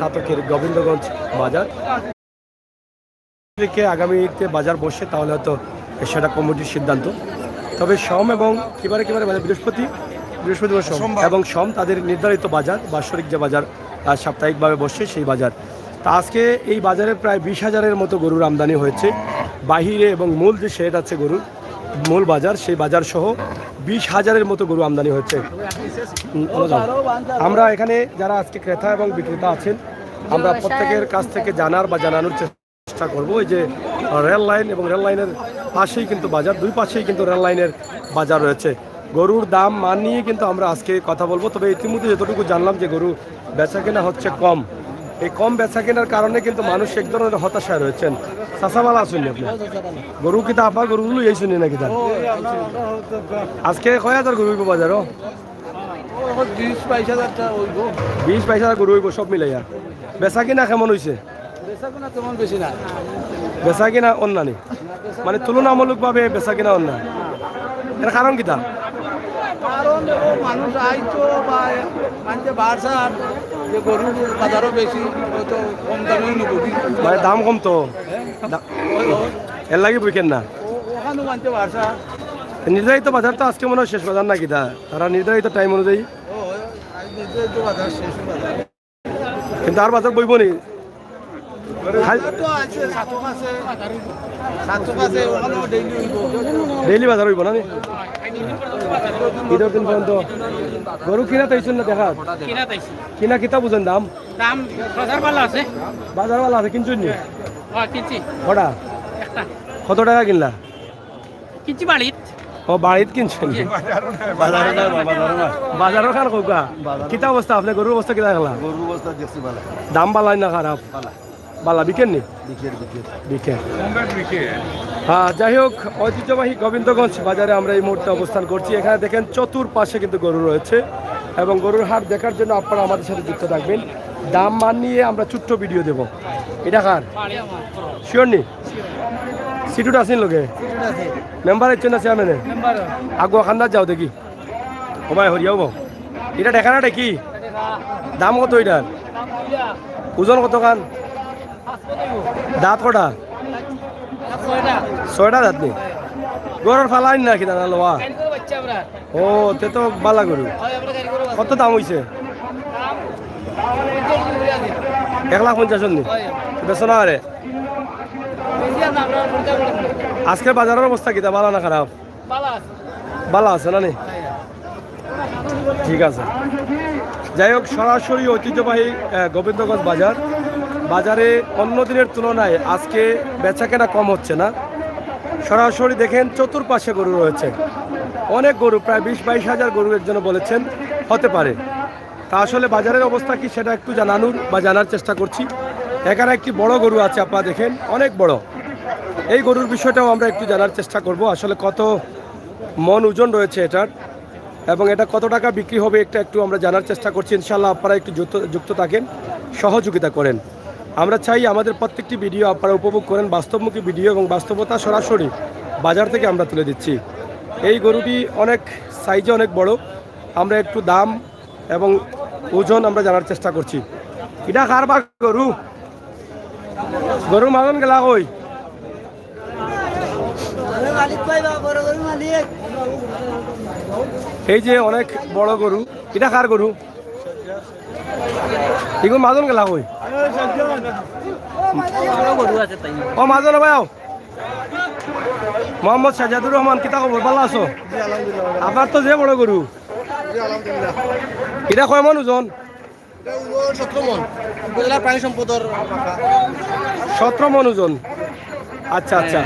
সাতকের গোবিন্দগঞ্জ বাজার থেকে আগামীতে বাজার বসে তাহলে হয়তো সেটা কমিটির সিদ্ধান্ত। তবে সোম এবং কিবারে বাজার বৃহস্পতিবার সোম এবং সোম তাদের নির্ধারিত বাজার বাৎসরিক যে বাজার সাপ্তাহিকভাবে বসে সেই বাজার। তা আজকে এই বাজারে প্রায় 20,000-এর মতো গরুর আমদানি হয়েছে বাহিরে, এবং মূল যে শেড আছে গরুর মূল বাজার সেই বাজার সহ 20,000-এর মতো গরু আমদানি হয়েছে। আমরা এখানে যারা আজকে ক্রেতা এবং বিক্রেতা আছেন আমরা প্রত্যেকের কাছ থেকে জানার বা জানানোর চেষ্টা করবো। এই যে রেল লাইন এবং রেল লাইনের পাশেই কিন্তু বাজার, দুই পাশেই কিন্তু রেল লাইনের বাজার রয়েছে। গরুর দাম মান নিয়ে কিন্তু আমরা আজকে কথা বলবো। তবে ইতিমধ্যে যতটুকু জানলাম যে গরু বেচা কেনা হচ্ছে কম। এই কম বেচা কেনার কারণে কিন্তু মানুষ এক ধরনের হতাশায় রয়েছেন। চাষাবালা আসুন আপনি গরু কিতা আপনার গরুগুলো এই শুনি নাকি তার আজকে কয় হাজার গরু হইব বাজারও? 20-22,000 গরু হইব সব মিলাইয়া। বেচা কিনা কেমন হয়েছে? বেচা কিনা অন্যানি মানে তুলনামূলকভাবে বেচা কিনা অন্যান্য এর কারণ কিতা? কারণ মানুষ আইতো বা মানুষের বাড়ছার যে গরু বাজারও বেশি হয়তো কম দামেও নেব মানে দাম কম তো এর লাগে বুঝেন না ওখানেও মানতে বাড়ছা। নির্ধারিত বাজার তো আজকে মনে হয় শেষ বাজার নাকি তারা নির্ধারিত টাইম অনুযায়ী, বাজার শেষ বাজার কিন্তু আর বাজার বইব নি ডেইলি বাজার হইব না ঈদের দিন পর্যন্ত। গরু কিনা তাইছেন না দেখা কিনা কিতা বুঝেন দাম বাজার ভালো আছে কিনছেন নি কটা কত টাকা কিনলা? ও বাড়িত কিনছেন বাজারের খান কৌকা কিতা অবস্থা আপনার গরুর অবস্থা কিতা খেলা? গরুর অবস্থা দেখছি ভালো দাম বালাই না খারাপ? বালা বিকেন নি বিকেন। হ্যাঁ যাই হোক, ঐতিহ্যবাহী গোবিন্দগঞ্জ বাজারে আমরা এই মুহূর্তে অবস্থান করছি। এখানে দেখেন চতুর্পাশে কিন্তু গরু রয়েছে এবং গরুর হাট দেখার জন্য আপনারা আমাদের সাথে যুক্ত থাকবেন। দাম মান নিয়ে আমরা ছোট্ট ভিডিও দেব। এটা কার শিওর নি সিটুটা আসেন লোকে মেম্বার ইচ্ছেন আছে আমি আগুয়া খান্দার যাও দেখি ও ভাই হরিয়াও বাবু এটা দেখা না কি দাম কত? এটার ওজন কত খান? দাঁত কটা? 6টা দাঁত নি গরুর ফালাই না কি দাদা লোয়া? ও তে তো বালা গরু। কত দাম হয়েছে? 1,50,000 নি বেশ না রে। আজকের বাজারের অবস্থা কিতা ভালো না খারাপ? ভালো আছে না নি? ঠিক আছে। যাই হোক, সরাসরি ঐতিহ্যবাহী গোবিন্দগঞ্জ বাজারে অন্য দিনের তুলনায় আজকে বেচা কেনা কম হচ্ছে না। সরাসরি দেখেন চতুর্পাশে গরু রয়েছে, অনেক গরু, প্রায় 20-22,000 গরু একজন বলেছেন হতে পারে। তা আসলে বাজারের অবস্থা কি সেটা একটু জানানোর বা জানার চেষ্টা করছি। এখানে একটি বড় গরু আছে, আপনারা দেখেন অনেক বড়। এই গরুর বিষয়টাও আমরা একটু জানার চেষ্টা করব, আসলে কত মন ওজন রয়েছে এটার এবং এটা কত টাকা বিক্রি হবে এটা একটু আমরা জানার চেষ্টা করছি। ইনশাআল্লাহ আপনারা একটু যুক্ত থাকেন, সহযোগিতা করেন। আমরা চাই আমাদের প্রত্যেকটি ভিডিও আপনারা উপভোগ করেন, বাস্তবমুখী ভিডিও এবং বাস্তবতা সরাসরি বাজার থেকে আমরা তুলে দিচ্ছি। এই গরুটি অনেক সাইজে অনেক বড়। আমরা একটু দাম এবং ওজন আমরা জানার চেষ্টা করছি। এটা কার বা গরু মাজন গেলা কই? এই যে অনেক বড় গরু, এটা কার গরু? এগুলো মাজন গেলা কই? ও মাজন ভাই মোহাম্মদ সাজাদুর রহমান, কিতা খবর? ভালো আছো? আপনার তো যে বড় গরু, এটা কয় মন ওজন? 17 মন ওজন। আচ্ছা আচ্ছা,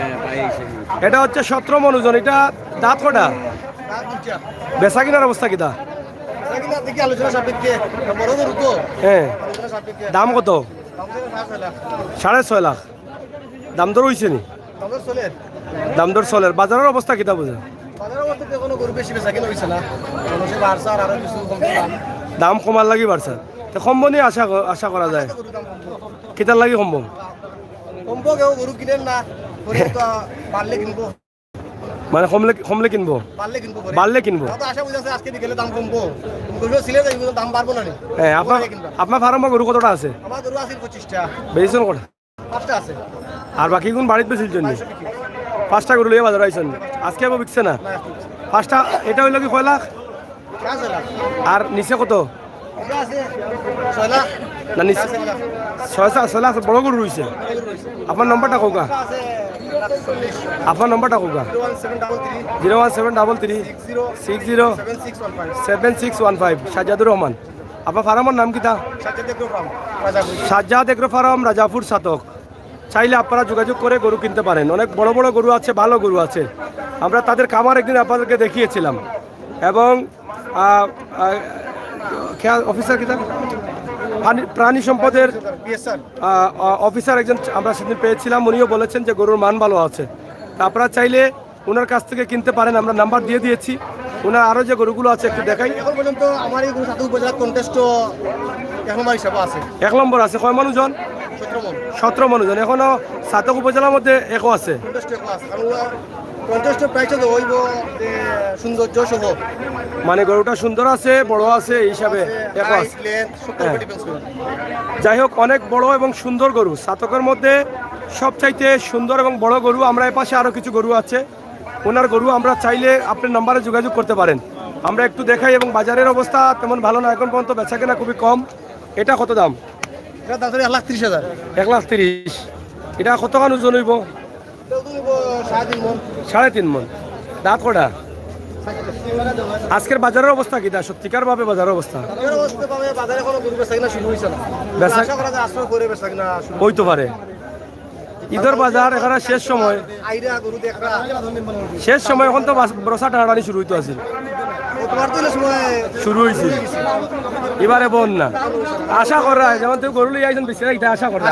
এটা হচ্ছে 17 মন ওজন। এটা দাঁত কটা? বেচা কিনার অবস্থা কিতা? হ্যাঁ, দাম কত? 6.5 লাখ। দাম দর হয়েছে নি? দাম দর চলে। বাজারের অবস্থা কিতা বোঝা? দাম কমার লাগি বাড়ছে, কমবনি আশা করা যায়। কিতার লাগি কমব? মানে কমলে কমলে কিনবো, পারলে কিনবো পরে। বাড়লে কিনবো। তো আশা বুঝাছে আজকে বিকেলে দাম কমবো, গরু ছিলে যাই দাম বাড়বো না নি। হ্যাঁ, আপনার আপনার ফার্মে গরু কতটা আছে? আমার গরু আছে 25টা, বেশিজন কটা? 5টা আছে। আর বাকি কোন বাড়িতে বেশির জন্য? 500 বিক্রি। 5টা গরু লিয়ে বাজার আইছেন আজকে, আবার বিকছে না? না, 5টা, এটা হইলো কি 6 লাখ? 5 লাখ। আর নিচে কত? এটা আছে 6 লাখ। না নিচে 6 লাখ বড় গরু রয়েছে। আপনার নম্বরটা কোকা? আছে 140, আপনার নম্বরটা কোকা? 01733 01733 60 7615। 7615। সাজ্জাদুর রহমান। আপনার ফার্মের নাম কিতা? Sajjad agro farm, Rajapur. Sajjad agro farm, Rajapur Satak. চাইলে আপনারা যোগাযোগ করে গরু কিনতে পারেন। অনেক বড় বড় গরু আছে, ভালো গরু আছে। আমরা তাদের খামার একদিন আপনাদেরকে দেখিয়েছিলাম। এবং অফিসার কিতা প্রাণী সম্পদের বিএসআর অফিসার একজন আমরা সেদিন পেয়েছিলাম, উনিও বলেছেন যে গরুর মান ভালো আছে। তা আপনারা চাইলে ওনার কাছ থেকে কিনতে পারেন, আমরা নাম্বার দিয়ে দিয়েছি। ওনার আরও যে গরুগুলো আছে একটু দেখাই। এখন পর্যন্ত আমার এই গরু সাথে উপজেলার কন্টেস্ট 1 নম্বর হিসাবে আছে। 1 নম্বর আছে কয় মানুষজন? 17 মন 17 মানুষজন। এখনও সাতক উপজেলার মধ্যে একও আছে। কন্টেস্ট ক্লাস, কারণ কন্টেস্টের প্রাইসটা তো হইব যে সৌন্দর্য সহ মানে গরুটা সুন্দর আছে, বড় আছে, এই হিসাবে একও আছে। হ্যাঁ। যাই হোক, অনেক বড় এবং সুন্দর গরু। সাতকের মধ্যে সবচাইতে সুন্দর এবং বড় গরু। আমরা এ পাশে আরও কিছু গরু আছে, ওনার গরু আমরা চাইলে আপনার নাম্বারে যোগাযোগ করতে পারেন। আমরা একটু দেখাই। এবং বাজারের অবস্থা তেমন ভালো না, এখন পর্যন্ত বেচা কেনা খুবই কম। এটা কত দাম? এটা দাম 1,30,000। 1,30,000। এটা কত খান ওজন হইব? 3.5 মন। 3.5 মন। দাঁত কটা? আজকের বাজারের অবস্থা কি? সত্যিকার ভাবে বাজারের অবস্থা বাজারে কোনো গরু বেচা কিনা শুরু হয়েছে না। বেচা আশা করা যায় আশ্রয় করে বেচা কিনা শুরু হইতে পারে। ঈদের বাজার এখানে শেষ সময়, আইরা গরু দেখা শেষ সময়। এখন তো বর্ষা টানাটানি শুরু হইতে আছে, তোমার তো সময় শুরু হয়েছে। এবারে বন না আশা করা, যেমন তুমি গরু লিয়ে আইছেন বেশি এটা আশা করা,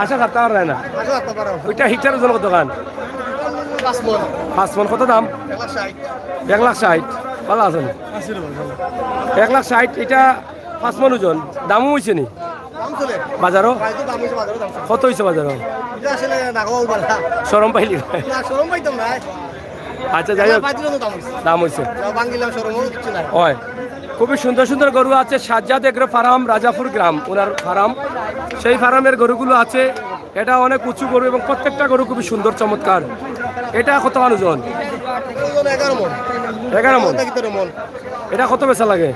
আশা করতে পারে না। আশা করতে পারো ওইটা হিটার ওজন কত খান? 5 মন। 5 মন। কত দাম? 1,60,000। 1,60,000। ভালো আছেন? 1,60,000। এটা 5 মন ওজন। দামও হয়েছে নি দাম চলে বাজারও? প্রাইস দাম হইছে বাজারে দাম চলে। কত হয়েছে বাজারও? এটা আসলে নাগাও বালা সরম পাইলি? না শরম পাইতাম না। আচ্ছা, যাই হোক, পাইছিল দাম হইছে। দাম হয়েছে। বাঙ্গিলাম শরমও কিছু না। হয়। খুবই সুন্দর সুন্দর গরু আছে। সাজ্জাদ এগ্রো ফার্ম, রাজাপুর গ্রাম ওনার ফার্ম। সেই ফার্মের গরুগুলো আছে। এটা অনেক উঁচু গরু এবং প্রত্যেকটা গরু খুবই সুন্দর, চমৎকার। এটা কত ওজন? 11 মন। 11 মন। 11 মন। এটা কত বেচা লাগে?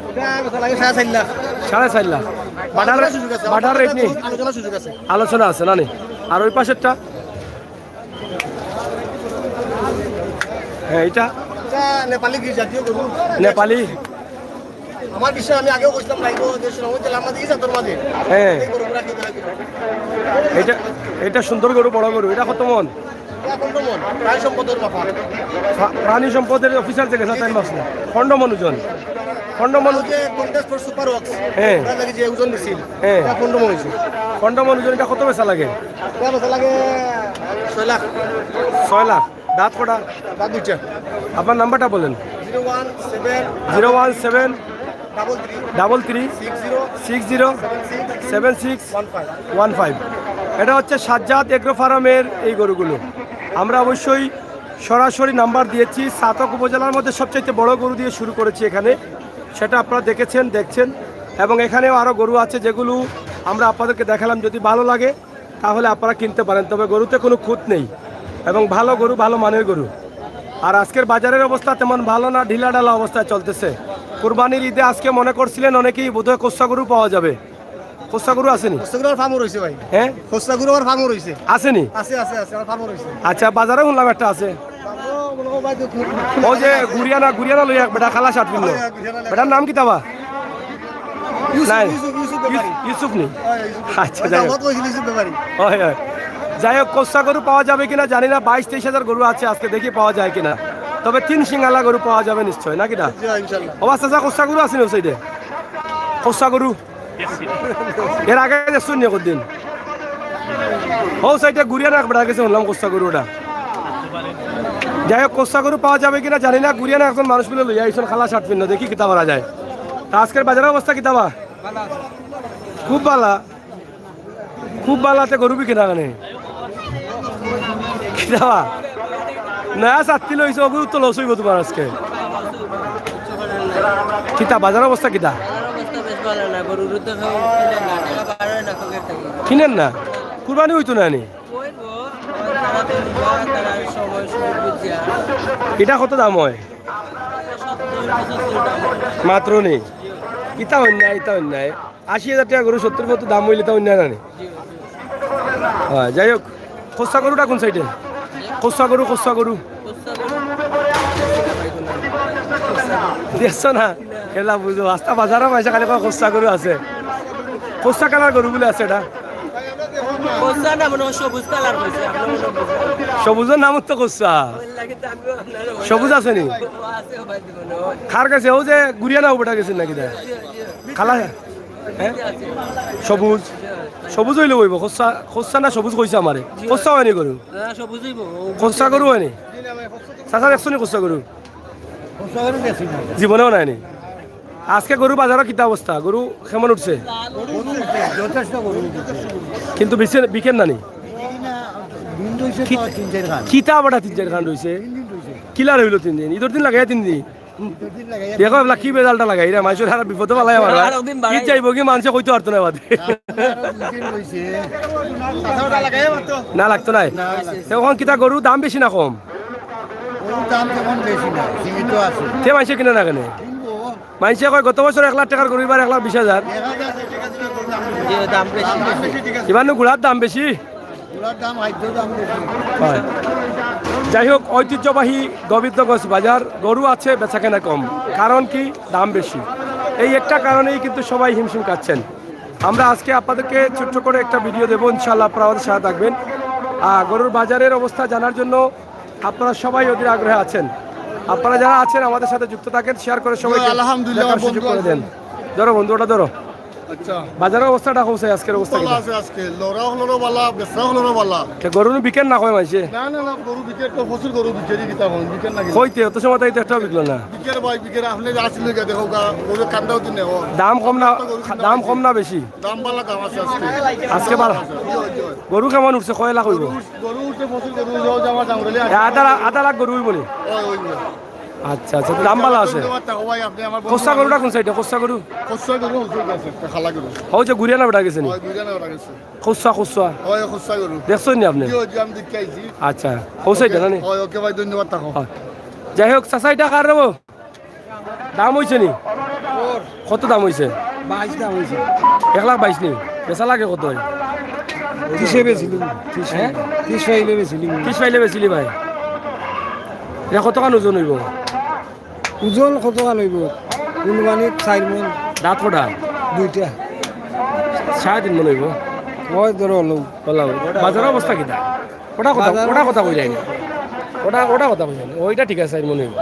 এটা কথা লাগে 4.5 লাখ। 4.5 লাখ। বাটার রেট নেই? আলোচনা সুযোগ আছে। আলোচনা আছে না নি? আর ওই পাশেরটা? হ্যাঁ, এটা এটা নেপালি কি জাতীয় গরু? নেপালি। আমার বিষয়ে আমি আগেও বলছিলাম লাইভ যে শ্রমণ জেলা আমাদের এই জাতর মাঝে হ্যাঁ, এই গরুগুলা কি করে এটা এটা সুন্দর গরু, বড় গরু। এটা কত মন? 15 মন। প্রায় সম্পদের মাফা। প্রাণী সম্পদের অফিসার থেকে তাই মাস না। 15 মন ওজন। 15 মন। যে কন্টেস্ট ফর সুপার ওয়ার্কস হ্যাঁ। ওরা লাগি যে ওজন দিছিল হ্যাঁ। এটা 15 মন হইছে। 15 মন ওজন। এটা কত বেচা লাগে? এটা কথা লাগে 6 লাখ। 6 লাখ। দাঁত কটা? বাদ দুইটা। আপনার নাম্বারটা বলেন। 017 017 33 60 76 15। এটা হচ্ছে সাজ্জাদ এগ্রো ফার্মের এই গরুগুলো। আমরা অবশ্যই সরাসরি নাম্বার দিয়েছি। সাতক উপজেলার মধ্যে সবচেয়ে বড় গরু দিয়ে শুরু করেছি এখানে, সেটা আপনারা দেখছেন। এবং এখানেও আরও গরু আছে যেগুলো আমরা আপনাদেরকে দেখালাম। যদি ভালো লাগে তাহলে আপনারা কিনতে পারেন, তবে গরুতে কোনো খুঁত নেই এবং ভালো গরু, ভালো মানের গরু। আর আজকের বাজারের অবস্থা তেমন ভালো না, ঢিলাঢালা অবস্থায় চলতেছে। কুরবানির ঈদে আজকে মনে করছিলেন অনেকেই বোধহয় কোষা গরু পাওয়া যাবে। কোষা গরু আসেনি? খোসাগুলোর ফার্মও রয়েছে ভাই। হ্যাঁ, খোসাগুলো আমার ফার্মও রয়েছে। আসেনি? আছে আছে আছে আমার ফার্মও রয়েছে। আচ্ছা, বাজারে শুনলাম একটা আছে। ও যে গুরিয়ানা লই এক বেটা খালা শার্ট পিনলো, বেটার নাম কি তাবা? নাই, ইউসুফ নি? আচ্ছা, যাই হোক। হয়। যাই হোক, কোষা গরু পাওয়া যাবে কিনা জানি না। 22-23 হাজার গরু আছে, আজকে দেখি পাওয়া যায় কিনা। তবে 3 সিঙ্গালা গরু পাওয়া যাবে নিশ্চয়, নাকি না? অবস্থা কোষা গরু আছে ওই সাইডে? কোষা গরু এর আগে শুনি কদিন ও সাইডে গুরিয়ানা এক বেটা গেছে শুনলাম কোষা গরুটা। যাই হোক, কোষা গরু পাওয়া যাবে কিনা জানি না। গুরিয়ানা একজন মানুষ মিলে লইয়া আইসন খালা শার্ট পিন্ন, দেখি কিতা করা যায়। তা আজকের বাজারের অবস্থা কিতাবা? খুব ভালাতে গরু বিকে না কেন কিতাবা? না চাত্তি লইছে ওগুলো তো লস হইব তোমার আজকে কিতা বাজার অবস্থা কিতা কিনেন না কুরবানি হইতো না নি এটা কত দাম হয় মাত্র নেই ইতা অন্যায় ইতা অন্যায় 80,000 টাকা গরু 70 দাম হইলে তা অন্যায় না নি হ্যাঁ যাই হোক খোসা গরুটা কোন সাইডে খোসা গরু দেখছো না খেলা বুঝো রাস্তা বাজারও পাইছে খালি খোসা গরু আছে খোসা কালার গরু বলে আছে এটা সবুজের নাম তো খোসা সবুজ আছে নি খার গেছে ও যে গুড়িয়া না ওটা গেছে নাকি খালা হ্যাঁ সবুজ হইলে হইব খোসা না সবুজ কইছে আমারে খোসা হয়নি গরু খোসা গরু হয়নি চাচা দেখছো নি খোসা গরু জীবনেও নাই নি আজকে গরু বাজারও কিতা অবস্থা গরু কেমন উঠছে কিন্তু বিকেন নানি কিতা আবার 3-4 খান রয়েছে কিলার হইলো 3 দিন ঈদের দিন লাগাই 3 দিন দেখো এগুলা কি বেজালটা লাগাই রে মানুষের হারা বিপদে পালাই আমার কি চাইব কি মানুষে কইতে পারতো না বাদে না লাগতো নাই এখন কিতা গরু দাম বেশি না কম কে মানুষে কিনে না কেন মানুষে কয় গত বছর 1 লাখ টাকার গরু এবার 1,20,000 এবার গুড়ার দাম বেশি যাই হোক ঐতিহ্যবাহী গোবিন্দগঞ্জ বাজার গরু আছে বেচাকেনা কম কারণ কি দাম বেশি এই একটা কারণেই কিন্তু সবাই হিমশিম খাচ্ছেন আমরা আজকে আপনাদেরকে ছোট্ট করে একটা ভিডিও দেবো ইনশাআল্লাহ আপনারা আমাদের সাথে থাকবেন গরুর বাজারের অবস্থা জানার জন্য আপনারা সবাই অধীর আগ্রহে আছেন আপনারা যারা আছেন আমাদের সাথে যুক্ত থাকেন শেয়ার করে সবাই আলহামদুলিল্লাহ সুযোগ করে দেন ধরো বন্ধু ওটা ধরো আচ্ছা বাজারের অবস্থাটা হচ্ছে আজকের অবস্থা কি আছে আজকে লরা হলো বালা বেসরা হলো বালা গরু বিকেন না কয় মাইছে না গরু বিকের তো ফসল গরু বিকেরি কিতা হন বিকের না কইতে অত সময় তাই তো একটা বিকলো না বিকের ভাই বিকের আপনি আসলে গে দেখো গরু কান্দাও দিনে ও দাম কম না বেশি দাম বালা দাম আছে আজকে বালা গরু কেমন উঠছে কয় লাখ হইব গরু উঠে ফসল গরু যাও জামা জামরলে আধা লাখ গরু হইব নি ওই আচ্ছা আচ্ছা দাম ভালো আছে খোসা গরুটা কোন সাইডে খোসা গরু খোসা গরু আছে খালা গরু হও যে গুড়িয়া না বেটা গেছে নি গুড়িয়া না ওটা গেছে খোসা ওই খোসা গরু দেখছেন নি আপনি আমি দেখাইছি আচ্ছা ও সাইডে না নি ওই ওকে ভাই ধন্যবাদ থাকো যাই হোক চাচাইটা কার রব দাম হইছে নি কত দাম হইছে 22 দাম হয়েছে 1,22,000 নি বেচা লাগে কত হয় 30 বেছিলাম 30 পাইলে বেছিলাম 30 পাইলে বেচিলি ভাই এটা কত কান ওজন হইব ওজন কত কাল হইব কোনবানিত 4 মন দাঁত ফোটা 2টা 3.5 মন হইব ওই ধরো বাজারের অবস্থা কিটা ওটা কথা কই যায় না ওটা কথা কই যায় না ওইটা ঠিক আছে 4 মন হইব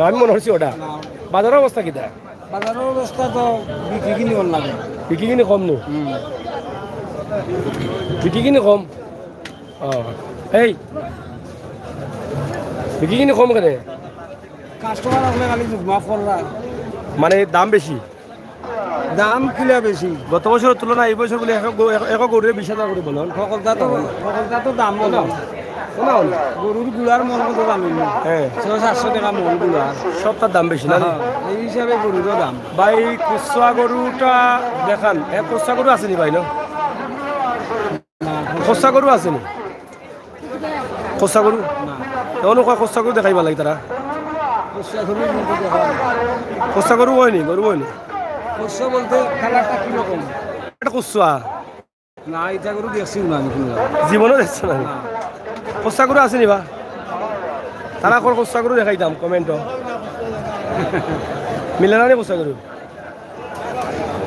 আমি মনে হচ্ছে ওটা বাজারের অবস্থা কিটা বাজারের অবস্থা তো বিক্রি কিনি কম লাগে বিক্রি কিনি কম নো বিক্রি কিনি কম এই বিক্রি কিনি কম কেন কাস্টমার আসলে খালি মাফ করলা মানে দাম বেশি দাম কিলা বেশি গত বছরের তুলনায় এই বছর বলে এক গরুরে 20,000 করে বলুন সকলটা তো দাম বলো গরুর গুড়ার মন কত দাম হ্যাঁ 700 টাকা মন গুড়ার সবটার দাম বেশি না এই হিসাবে গরুরও দাম ভাই কুসা গরুটা দেখান কুসা গরু আছে নি ভাই না খোসা গরু আছে নি খোসা গরু এমন খোসা গরু দেখাইবা লাগে তারা খোসা গরু হয়নি খরচা বলতে কালারটা কিরকম এটা কুসা না এটা গরু দেখছি না আমি কোনো জীবনও দেখছো না খোসা গরু আছে নি বা তারা খোসা গরু দেখাইতাম কমেন্ট মিলে না রে খোসা গরু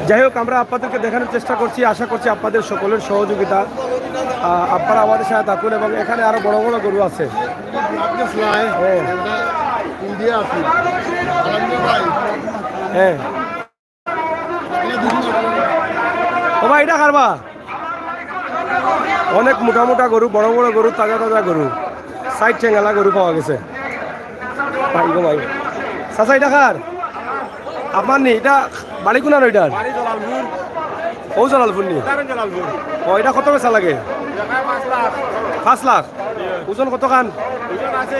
যাই হোক আমরা আপনাদেরকে দেখানোর চেষ্টা করছি আশা করছি আপনাদের সকলের সহযোগিতা আপনারা আমাদের সাথে থাকুন এবং এখানে আরো বড় বড় গরু আছে হ্যাঁ ও ভাই এটা কারবা অনেক মোটা মোটা গরু বড় বড় গরু তাজা তাজা গরু সাইড ঠেঙ্গালা গরু পাওয়া গেছে ভাই গো ভাই চাচা এটা কার আপনার নি এটা বাড়ি কোনা ওইটার ও জালালপুর নি ও এটা কত বেচা লাগে 5 লাখ ওজন কত খান? ওজন আছে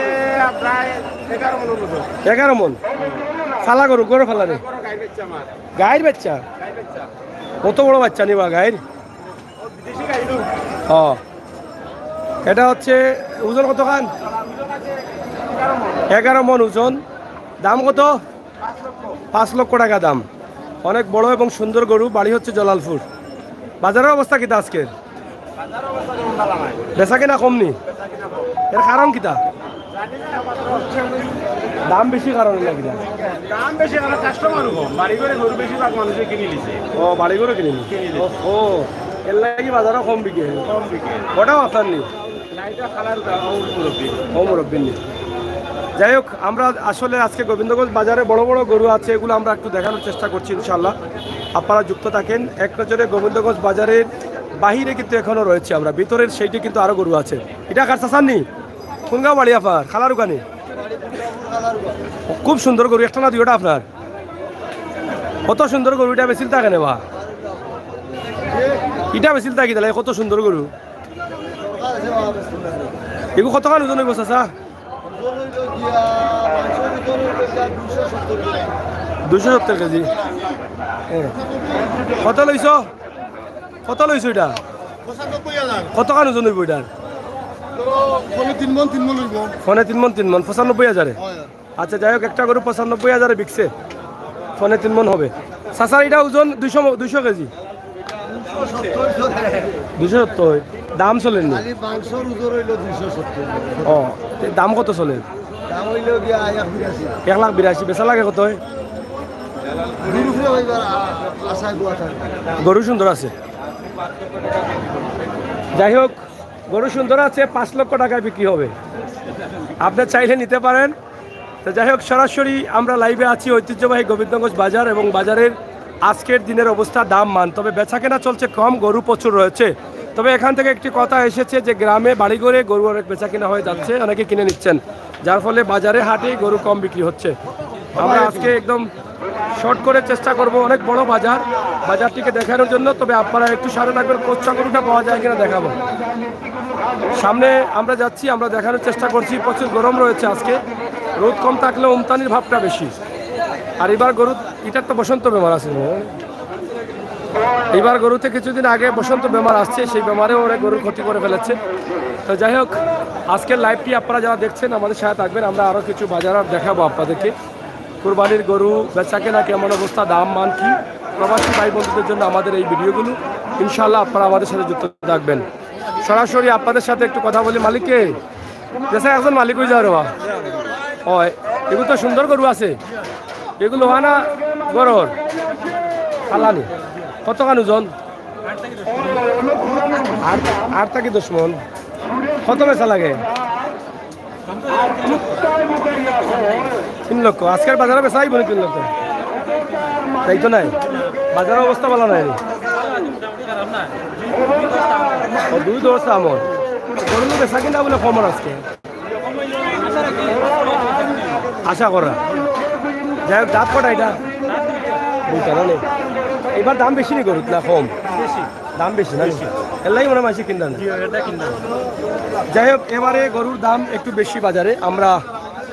প্রায় 11 মণ ওজন। 11 মন। ফালা গরু, গরু ফালা রে। বড় গাই বাচ্চা আমার। গাইর বাচ্চা? গাই বাচ্চা। কত বড় বাচ্চা নিবা গাইর? ও বিদেশি গাই তো। ও এটা হচ্ছে ওজন কত খান? ওজন আছে 11 মণ। 11 মন ওজন। দাম কত? 5 লক্ষ টাকা দাম। অনেক বড় এবং সুন্দর গরু। বাড়ি হচ্ছে জলালপুর। বাজারের অবস্থা কিতা আজকের? বাজার অবস্থা যেমন ভালো নাই। বেচা কিনা কমনি? এর কারণ কিতা? দাম বেশি কারণ নাকি? দাম বেশি কারণ কাস্টমার কম। বাড়ি করে গরু বেশিরভাগ মানুষে কিনে নিছে। ও বাড়ি করে কিনিনি? ও এর লাগি বাজারও কম বিকে। কম বিকে। ওটাও আপনার নি? নাইটা খালার মুরব্বী। ও মুরব্বির নি। যাই হোক, আমরা আসলে আজকে গোবিন্দগঞ্জ বাজারে বড় বড় গরু আছে, এগুলো আমরা একটু দেখানোর চেষ্টা করছি ইনশাল্লাহ। আপনারা যুক্ত থাকেন। এক নজরে গোবিন্দগঞ্জ বাজারের বাহিরে কিন্তু এখনও রয়েছে আমরা, ভিতরের সেইটি কিন্তু আরও গরু আছে। এটা কার চাচাননি? কোন গাঁও বাড়ি আপনার? খালার ওখানে? খুব সুন্দর গরু, একটা না দুইটা আপনার? কত সুন্দর গরু, এটা বেশি থাকে না বা? এটা বেশি থাকি তাহলে, কত সুন্দর গরু। এগুলো কতখান ওজন হইব চাচা? 270 কেজি। কত লইছ? কত লইছ এটা? 95,000 কতখান ওজন হইব এটার? ফোনে 3 মণ হইব। ফোনে 3 মন 95,000। আচ্ছা যাই হোক, একটা গরু 95,000 বিকছে, ফোনে 3 মন হবে। চাচার এটা ওজন 200 কেজি। 270 দাম চলেননি? মাংসর ওজন হইল 270। ও দাম কত চলে? দাম হইল গিয়া 182। 1,82,000। বেচা লাগে কত? গরু ফিরে হইবার আশা দোয়া থাকে। গরু সুন্দর আছে। যাই হোক, গরু সুন্দর আছে, 5 লক্ষ টাকায় বিক্রি হবে। আপনি চাইলে নিতে পারেন। তো যাই হোক, সরাসরি আমরা লাইভে আছি ঐতিহ্যবাহী গোবিন্দগঞ্জ বাজার এবং বাজারের আজকের দিনের অবস্থা, দাম মান। তবে বেচা কেনা চলছে কম, গরু প্রচুর রয়েছে। তবে এখান থেকে একটি কথা এসেছে যে গ্রামে বাড়ি করে গরু অনেক বেচা কেনা হয়ে যাচ্ছে, অনেকে কিনে নিচ্ছেন, যার ফলে বাজারে হাটে গরু কম বিক্রি হচ্ছে। আমরা আজকে একদম শর্ট করে চেষ্টা করব, অনেক বড় বাজার, বাজারটিকে দেখানোর জন্য। তবে আপনারা একটু সাথে থাকবেন, কোচ্চা গরুটা পাওয়া যায় কিনা দেখাবো। সামনে আমরা যাচ্ছি, আমরা দেখানোর চেষ্টা করছি। প্রচুর গরম রয়েছে আজকে, রোদ কম থাকলেও উমতানির ভাবটা বেশি। আর এবার গরু, এটার তো বসন্ত বেমার আছে। এবার গরুতে কিছুদিন আগে বসন্ত বেমার আসছে, সেই বেমারেও অনেক গরুর ক্ষতি করে ফেলেছে। তো যাই হোক, আজকের লাইভটি আপনারা যারা দেখছেন আমাদের সাথে থাকবেন। আমরা আরও কিছু বাজার দেখাবো আপনাদেরকে। কুরবানির গরু বেচা কেনা কেমন অবস্থা, দাম মান কি, প্রবাসী ভাই বন্ধুদের জন্য আমাদের এই ভিডিওগুলো। ইনশাল্লাহ আপনারা আমাদের সাথে যুক্ত থাকবেন। সরাসরি আপনাদের সাথে একটু কথা বলি। মালিককে দেশে একজন মালিক হয়ে যাওয়ার বা ও, এগুলো তো সুন্দর গরু আছে, এগুলো হয় না গরর পালানি? কতখান ওজন? 8 থেকে 10 মন। কত বেচা লাগে? 3 লক্ষ। আজকের বাজারে বেচা আইব 3 লক্ষ? তাই তো নাই, বাজারের অবস্থা ভালো নাই। 2-10 আমন গরু বেচা কিনা বলে কমন আজকে আশা করা। যাই হোক, দাঁত কটা এটা? দুইটা না? এবার দাম বেশি নি গরুত না কম? দাম বেশি না? এলাই মনে মাসি কিনা না? যাই হোক, এবারে গরুর দাম একটু বেশি বাজারে, আমরা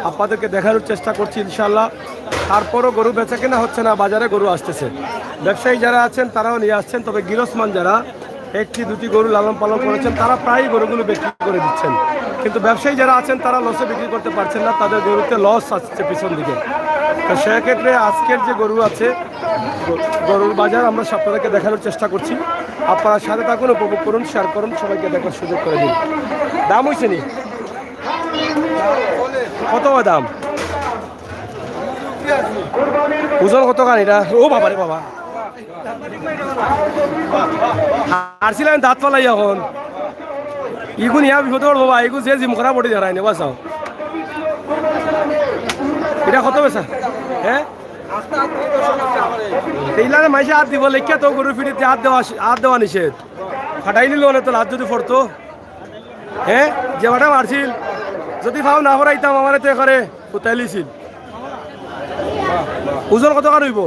আপনাদেরকে দেখানোর চেষ্টা করছি ইনশাল্লাহ। তারপরও গরু বেচা কেনা হচ্ছে না, বাজারে গরু আসতেছে। ব্যবসায়ী যারা আছেন তারাও নিয়ে আসছেন, তবে গৃহস্থমান যারা 1-2টি গরু লালন পালন করেছেন তারা প্রায় গরুগুলো বিক্রি করে দিচ্ছেন। কিন্তু ব্যবসায়ী যারা আছেন তারা লসে বিক্রি করতে পারছেন না, তাদের গরুতে লস আসছে পিছন দিকে। তো সেক্ষেত্রে আজকের যে গরু আছে, গরুর বাজার আমরা আপনাদেরকে দেখানোর চেষ্টা করছি। আপনারা সাথে থাকুন, উপভোগ করুন, শেয়ার করুন, সবাইকে দেখার সুযোগ করে দিন। দাম হয়েছে নি? কত দাম? ওজন কত কান এটা? ও বাবা রে বাবা, আসছিলেন দাঁত পালাই এখন। ইগুন ইয়া বিপদ বাবা, এগু যে জিম করা পড়ে যারাই নেবা চাও। এটা কত বেচা? হ্যাঁ, এইলানে মাইসে হাত দিব লেখিয়া তো গরুর ফিটিতে হাত দেওয়া নিষেধ। ফাটাই নিল তো লাভ যদি পড়তো। হ্যাঁ, যে বাটা মারছিল যদি ফাও না করাইতাম আমার তো এখানে কোথায় লিছিল। ওজন কত কার হইব?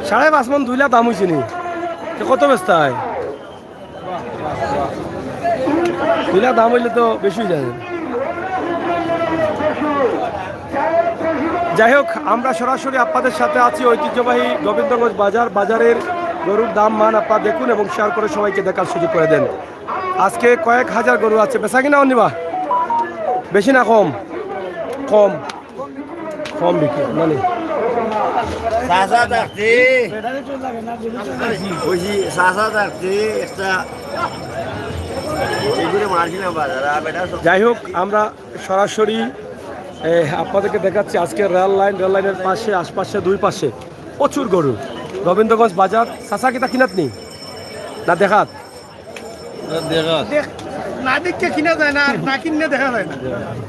5.5 মন। 2 লাখ দাম হয়েছে নি? কত বেচতায়? 2 লাখ দাম হইলে তো বেশি হয়ে যাবে। যাই হোক, আমরা সরাসরি আপনাদের সাথে আছি ঐতিহ্যবাহী গোবিন্দগঞ্জ বাজারের গরুর দাম মান আপনারা দেখুন এবং শেয়ার করে সবাইকে দেখার সুযোগ করে দেন। আজকে কয়েক হাজার গরু আছে, বেচা কিনা অনিবা বেশি না কম? কম কম বিক্রি মানে সাসা থাকতে বুঝি সাসা থাকতে একটা এগুলো মারছি না বাজার বেটা। যাই হোক, আমরা সরাসরি আপনাদেরকে দেখাচ্ছি আজকে রেল লাইনের পাশে আশপাশে দুই পাশে প্রচুর গরু। গোবিন্দগঞ্জ বাজার চাচা কিতা কিনাত নি না দেখাত? না দেখতে কিনা যায় না, না কিনলে দেখা যায় না।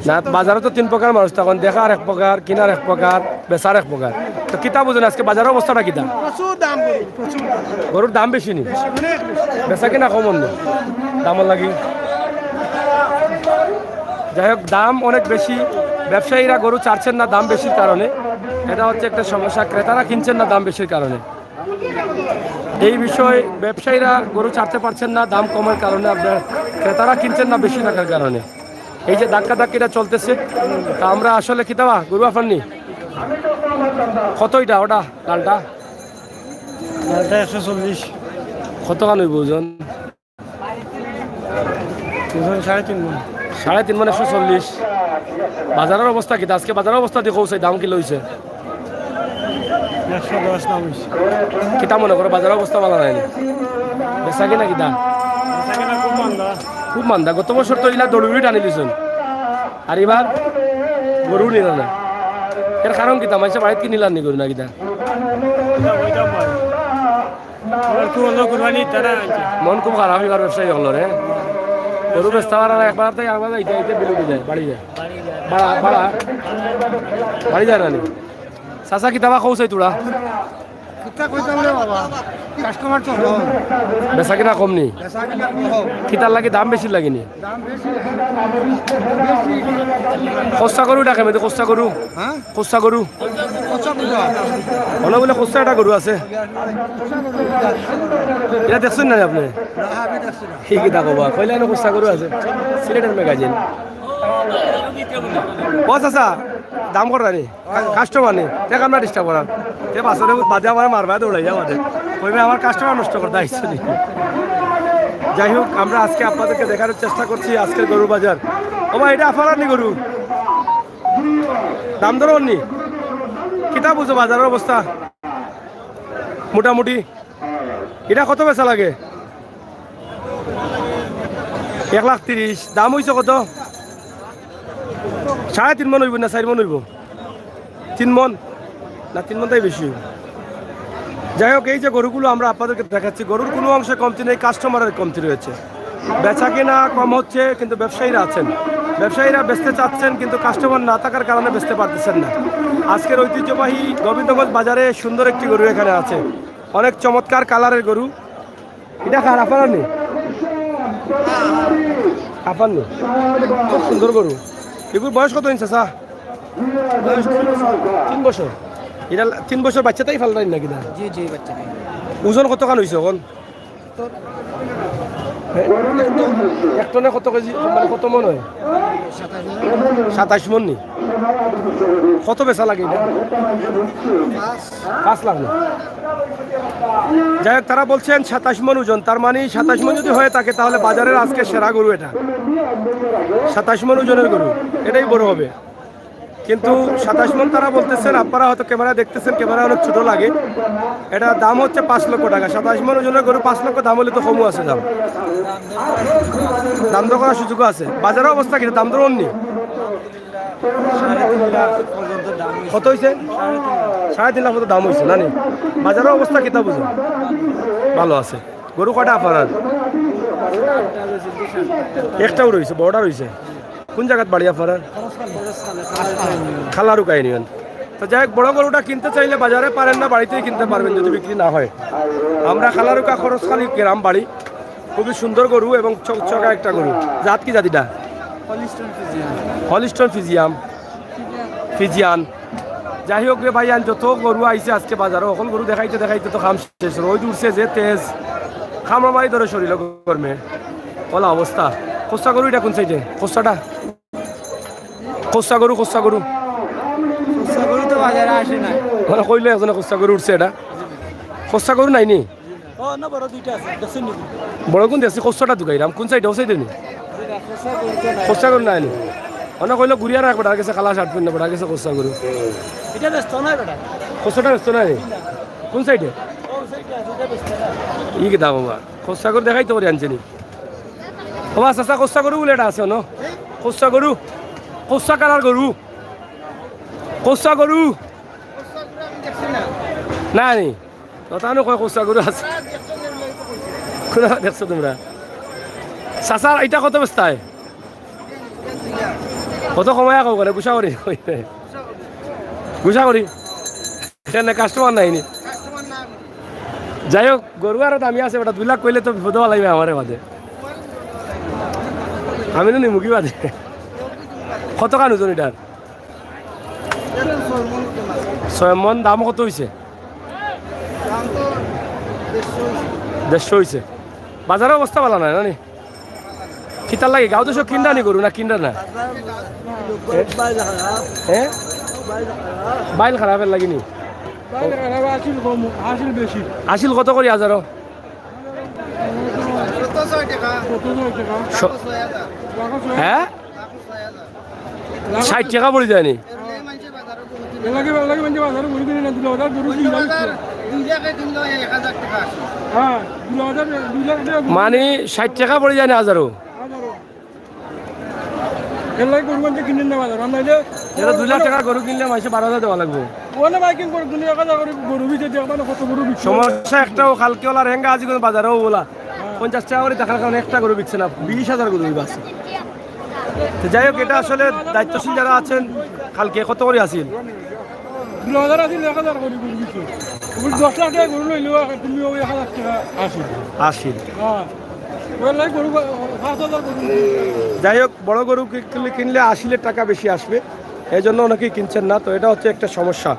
না, বাজারে তো 3 প্রকার মানুষ, তখন দেখার এক প্রকার, কিনার এক প্রকার, বেচার এক প্রকার। তো কিতা বুঝেন আজকে বাজারের অবস্থাটা কিতা? প্রচুর দাম গরু, প্রচুর দাম। গরুর দাম বেশি নি, অনেক বেশি। বেচা কিনা কম অন্য দামর লাগি। যাই হোক, দাম অনেক বেশি, ব্যবসায়ীরা গরু ছাড়ছেন না দাম বেশির কারণে। এটা হচ্ছে একটা সমস্যা, ক্রেতারা কিনছেন না দাম বেশির কারণে। এই বিষয়ে ব্যবসায়ীরা গরু ছাড়তে পারছেন না দাম কমের কারণে, আপনার ক্রেতারা কিনছেন না বেশি টাকার কারণে। এই যে ধাক্কা ধাক্কিটা চলতেছে, তা আমরা আসলে কি দেওয়া গরু আফাননি কত এটা ওটা লালটা 140, কত কান হইব ওজন? 3.5 3.5 মানে 140। বাজারের অবস্থা কি আজকে? বাজারের অবস্থা দেখো দাম কি লইছে? 110 নাম হয়েছে। কিতা মনে করো বাজারের অবস্থা ভালো নাই বেচা কিনা কিতা? খুব মন্দা। খুব মান্দা। গত বছর তো এগুলা দৌড়ি টানি দিয়েছেন, আর এবার গরু নিলা না। এর কারণ কিতা? মাইসা বাড়িতে কি নিলাম নি গরু না কিতা? মন খুব খারাপ এবার ব্যবসায়ী হল রে। গরু বেচতে পারার একবার থেকে একবার এটা এটা বিলুটি যায়, বাড়ি যায়, বাড়ি যায় না নি। চাচা কিতাবা কৌছে তোরা কিতা কইতাম রে বাবা, কাস্টমার তো হল, বেচা কিনা কম নি? বেচা কিনা কম, কিতার লাগে দাম বেশি লাগেনি? দাম বেশি। খসা গরু ডাকে মেয়েদের, খসা গরু, হ্যাঁ, খসা গরু কচা বুঝা। হলো বলে খসা একটা গরু আছে, এটা দেখছেন না আপনি? আমি দেখছি না। ঠিক কিতা কবা কইলে না খসা গরু আছে, সিলেটের ম্যাগাজিন। ও চাচা দাম করা নি কাস্টমার নি, দেখ আমরা ডিস্টার্ব করার এ বাসরে বাদে আমার মারবা দৌড়াই আমাদের কইবে আমার কাস্টমার নষ্ট করতে আসছে নি। যাই হোক, আমরা আজকে আপনাদেরকে দেখানোর চেষ্টা করছি আজকের গরু বাজার। ও ভাই এটা আফার নি গরু দাম ধরো নি কিতা বুঝো বাজারের অবস্থা মোটামুটি? এটা কত বেচা লাগে? 1,30,000 দাম হয়েছে কত? 3.5 মন হইব না 4 মন হইব? 3 মন না 3 মন তাই বেশি হইব। যাই হোক, এই যে গরুগুলো আমরা আপনাদেরকে দেখাচ্ছি, গরুর কোনো অংশে কমতি নেই, কাস্টমারের কমতি রয়েছে। বেচা কেনা কম হচ্ছে, কিন্তু ব্যবসায়ীরা আছেন, ব্যবসায়ীরা বেচতে চাচ্ছেন, কিন্তু কাস্টমার না থাকার কারণে বেচতে পারতেছেন না। আজকের ঐতিহ্যবাহী গোবিন্দগঞ্জ বাজারে সুন্দর একটি গরু এখানে আছে, অনেক চমৎকার কালারের গরু। এটা কার আফার নেই? আফার নেই, খুব সুন্দর গরু। এগুলোর বয়স কত ইঞ্চ চা? 3 বছর। এটা 3 বছর বাচ্চাটাই ফালতাই নাকি না? জি জি, বাচ্চা ওজন কত কান হয়েছে এখন? এক টনে কত কেজি মানে কত মন হয়? 27 মন নি। কত বেচা লাগে এটা? 5 লাখ না। যাই হোক, তারা বলছেন 27 মন ওজন, তার মানে 27 মন যদি হয়ে থাকে তাহলে বাজারের আজকে সেরা গরু এটা। 27 মন ওজনের গরু, এটাই বড় হবে। কিন্তু 27 মন তারা বলতেছেন, আপনারা হয়তো ক্যামেরা দেখতেছেন, ক্যামেরা অনেক ছোট লাগে। এটা দাম হচ্ছে 5 লক্ষ টাকা। 27 মন ওজনের গরু 5 লক্ষ দাম হলে তো কমও আছে, দাম দর করার সুযোগও আছে। বাজারের অবস্থা কিন্তু দাম দর অন্য কত হয়েছে? 3.5 লাখ মতো দাম হয়েছে না নি? বাজারের অবস্থা কিতা বুঝো? ভালো আছে। গরু কটা আপনার? একটাও রয়েছে, বড়টা রয়েছে। কোন জায়গাত বাড়ি আপনার? খালারু কাহিনী। তো যাই হোক, বড় গরুটা কিনতে চাইলে বাজারে পারেন না, বাড়িতেই কিনতে পারবেন যদি বিক্রি না হয়। আমরা খালারুকা খরচখালি গ্রাম বাড়ি, খুবই সুন্দর গরু এবং চকচকা একটা গরু। জাত কি জাতিটা? হলিস্টন ফিজিয়ান। যাই হোক রে ভাই, যত গরু আইছে আজকে বাজারে, অকল গরু দেখাইতে দেখাইতে তো খাম শেষ। রোদ উঠছে যে তেজ, খামা মারি ধরে শরীর গরমে ওলা অবস্থা। খোসা গরু এটা কোন সাইডে খোসাটা খোসা গরু গরু তো বাজারে আসে না মানে কইলে এজনে খোসা গরু উঠছে এটা খোসা গরু নাই নি ও না বড় দুইটা আছে দেখছেন নি বড় কোন দেশি খোসাটা দুগাইরাম কোন সাইডে ও সাইডে নি খোসা গরু নাই নি অনেক কইলো গুড়িয়া রাখ বেটা গেছে কালা শার্ট পিন্না বেটা গেছে খোসা গরু এটা ব্যস্ত নয় বেটা খোসাটা ব্যস্ত নাই কোন সাইডে ও সাইডে আছে এটা ব্যস্ত না ই কি দাম আমার খোসা গরু দেখাই তো করে আনছে নি বাবা চাচা খোসা গরু বলে এটা আছে ন খোসা গরু খোসা কালার গরু খোসা গরু নাই নি তানো কয় খোসা গরু আছে কোনা দেখছো তোমরা চাচা এটা কত বস্তায় কত সময় কও করে গুছা করি গুছা করি এখানে কাস্টমার নাই নি যাই হোক গরু আরো দামি আছে ওটা 2 লাখ কইলে তো বিপদ লাগবে আমারে বাদে আমি তো নিমুখি বাদে কত কান ওজন এটার 6 মন দাম কত হয়েছে 150 হয়েছে বাজারের অবস্থা ভালো নাই নানি কিতার লাগে গাঁও তো সব কিনডা নি গরু না কিনডা না হ্যাঁ বাইল খারাপের লাগেনি আসিল কত করি হাজারো হ্যাঁ 60 টাকা পড়ে যায়নি মানে 60 টাকা পড়ে যায় না হাজারো এটা 2 লাখ টাকা গরু কিনলে মাসে 12,000 দেওয়া লাগবে সমস্যা একটাও খালকে ওলা রেঙ্গা আজি কোনো বাজারেও বলা 50 টাকা করে দেখার কারণে একটা গরু বিকছে না 20,000 গরু আছে তো যাই হোক এটা আসলে দায়িত্বশীল যারা আছেন কালকে কত করে আসিল 2,000 আসিল 1,000 করে গরু বিকছে 10 লাখ টাকা গরু লইলেও তুমি 1,000 টাকা আসিল হ্যাঁ গরু 5,000 গরু যাই হোক বড় গরু কিনলে আসিলের টাকা বেশি আসবে এই জন্য অনেকেই কিনছেন না তো এটা হচ্ছে একটা সমস্যা